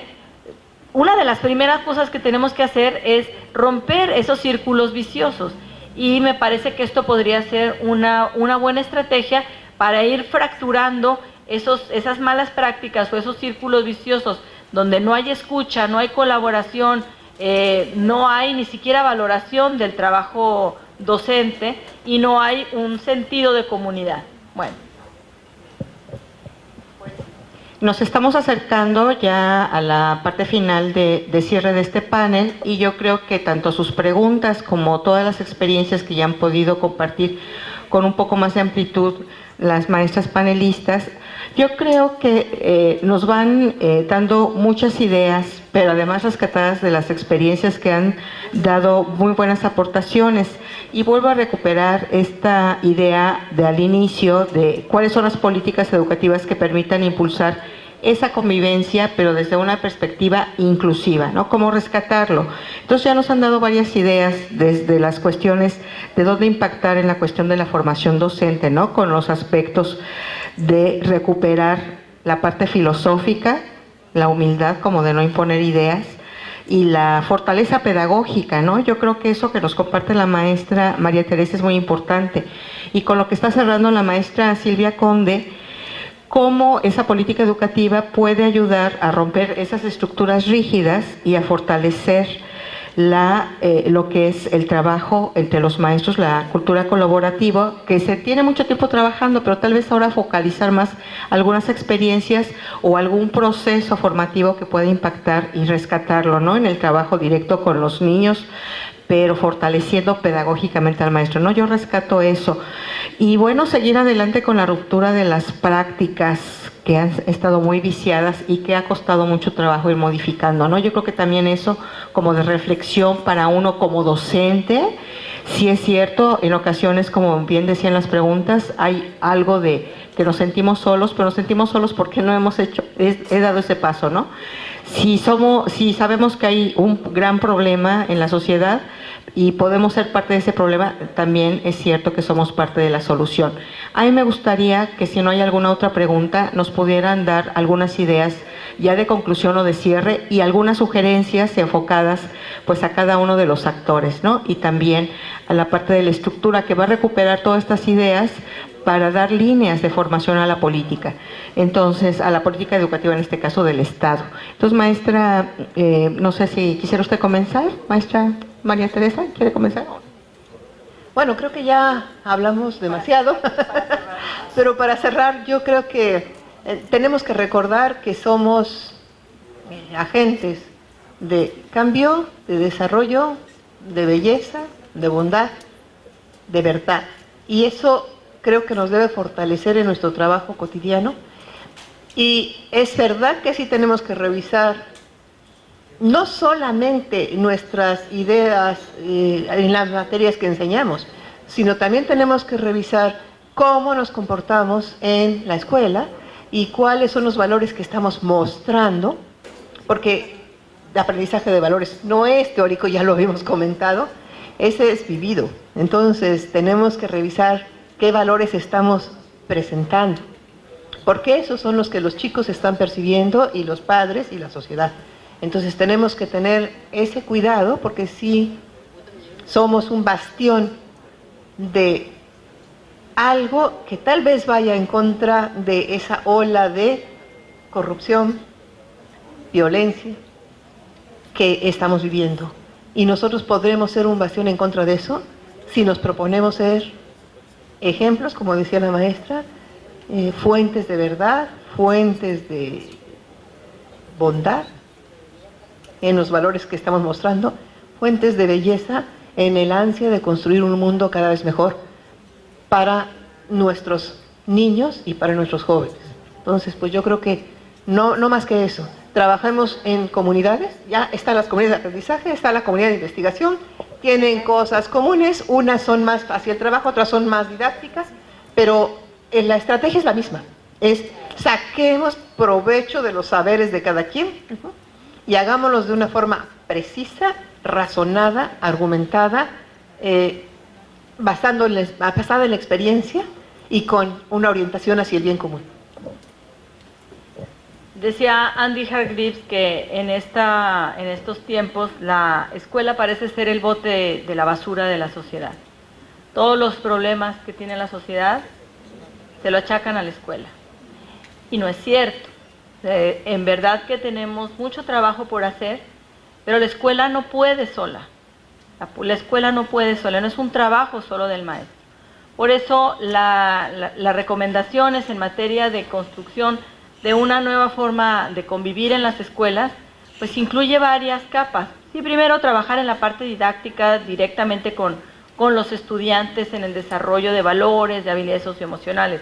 una de las primeras cosas que tenemos que hacer es romper esos círculos viciosos. Y me parece que esto podría ser una buena estrategia para ir fracturando esas malas prácticas o esos círculos viciosos donde no hay escucha, no hay colaboración, no hay ni siquiera valoración del trabajo docente y no hay un sentido de comunidad. Bueno. Nos estamos acercando ya a la parte final de cierre de este panel y yo creo que tanto sus preguntas como todas las experiencias que ya han podido compartir con un poco más de amplitud las maestras panelistas, yo creo que nos van dando muchas ideas, pero además rescatadas de las experiencias que han dado muy buenas aportaciones. Y vuelvo a recuperar esta idea de al inicio de cuáles son las políticas educativas que permitan impulsar esa convivencia, pero desde una perspectiva inclusiva, ¿no? ¿Cómo rescatarlo? Entonces ya nos han dado varias ideas desde las cuestiones de dónde impactar en la cuestión de la formación docente, ¿no? Con los aspectos de recuperar la parte filosófica, la humildad como de no imponer ideas, y la fortaleza pedagógica, ¿no? Yo creo que eso que nos comparte la maestra María Teresa es muy importante. Y con lo que está cerrando la maestra Silvia Conde, cómo esa política educativa puede ayudar a romper esas estructuras rígidas y a fortalecer lo que es el trabajo entre los maestros, la cultura colaborativa, que se tiene mucho tiempo trabajando, pero tal vez ahora focalizar más algunas experiencias o algún proceso formativo que pueda impactar y rescatarlo, ¿no? En el trabajo directo con los niños, pero fortaleciendo pedagógicamente al maestro, ¿no? Yo rescato eso. Y bueno, seguir adelante con la ruptura de las prácticas que han estado muy viciadas y que ha costado mucho trabajo ir modificando, ¿no? Yo creo que también eso como de reflexión para uno como docente. Sí es cierto, en ocasiones, como bien decían las preguntas, hay algo de que nos sentimos solos, pero nos sentimos solos porque no hemos he dado ese paso, ¿no? Si sabemos que hay un gran problema en la sociedad y podemos ser parte de ese problema, también es cierto que somos parte de la solución. A mí me gustaría que, si no hay alguna otra pregunta, nos pudieran dar algunas ideas ya de conclusión o de cierre y algunas sugerencias enfocadas pues a cada uno de los actores, ¿no? Y también a la parte de la estructura que va a recuperar todas estas ideas para dar líneas de formación a la política, entonces a la política educativa, en este caso del Estado. Entonces, maestra, no sé si quisiera usted comenzar, maestra María Teresa, ¿quiere comenzar? Bueno, creo que ya hablamos demasiado, pero para cerrar yo creo que tenemos que recordar que somos agentes de cambio, de desarrollo, de belleza, de bondad, de verdad, y eso creo que nos debe fortalecer en nuestro trabajo cotidiano. Y es verdad que sí tenemos que revisar no solamente nuestras ideas en las materias que enseñamos, sino también tenemos que revisar cómo nos comportamos en la escuela y cuáles son los valores que estamos mostrando, porque el aprendizaje de valores no es teórico, ya lo habíamos comentado, ese es vivido. Entonces tenemos que revisar qué valores estamos presentando, porque esos son los que los chicos están percibiendo y los padres y la sociedad. Entonces tenemos que tener ese cuidado, porque si somos un bastión de algo que tal vez vaya en contra de esa ola de corrupción, violencia que estamos viviendo. Y nosotros podremos ser un bastión en contra de eso si nos proponemos ser ejemplos, como decía la maestra, fuentes de verdad, fuentes de bondad en los valores que estamos mostrando, fuentes de belleza en el ansia de construir un mundo cada vez mejor para nuestros niños y para nuestros jóvenes. Entonces, pues yo creo que no más que eso. Trabajemos en comunidades, ya están las comunidades de aprendizaje, está la comunidad de investigación, tienen cosas comunes, unas son más hacia el trabajo, otras son más didácticas, pero la estrategia es la misma, es saquemos provecho de los saberes de cada quien y hagámoslos de una forma precisa, razonada, argumentada, basada en la experiencia y con una orientación hacia el bien común. Decía Andy Hargreaves que en estos tiempos la escuela parece ser el bote de la basura de la sociedad. Todos los problemas que tiene la sociedad se lo achacan a la escuela. Y no es cierto. En verdad que tenemos mucho trabajo por hacer, pero la escuela no puede sola. La escuela no puede sola, no es un trabajo solo del maestro. Por eso las recomendaciones en materia de construcción de una nueva forma de convivir en las escuelas, pues incluye varias capas. Sí, primero trabajar en la parte didáctica directamente con los estudiantes en el desarrollo de valores, de habilidades socioemocionales.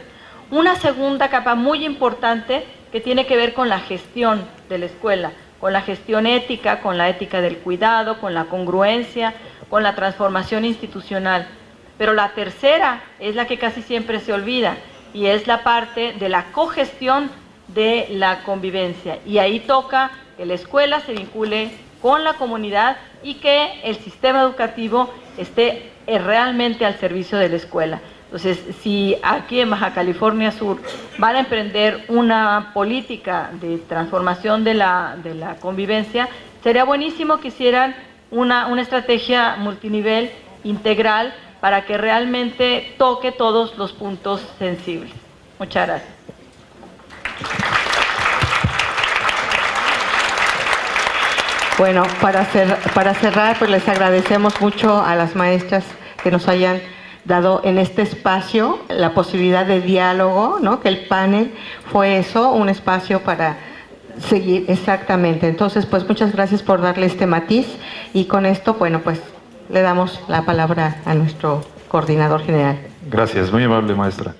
Una segunda capa muy importante que tiene que ver con la gestión de la escuela, con la gestión ética, con la ética del cuidado, con la congruencia, con la transformación institucional. Pero la tercera es la que casi siempre se olvida y es la parte de la cogestión de la convivencia, y ahí toca que la escuela se vincule con la comunidad y que el sistema educativo esté realmente al servicio de la escuela. Entonces, si aquí en Baja California Sur van a emprender una política de transformación de la convivencia, sería buenísimo que hicieran una estrategia multinivel integral para que realmente toque todos los puntos sensibles. Muchas gracias. Bueno, para cerrar, pues les agradecemos mucho a las maestras que nos hayan dado en este espacio la posibilidad de diálogo, ¿no? Que el panel fue eso, un espacio para seguir exactamente. Entonces, pues muchas gracias por darle este matiz y con esto, bueno, pues le damos la palabra a nuestro coordinador general. Gracias, muy amable maestra.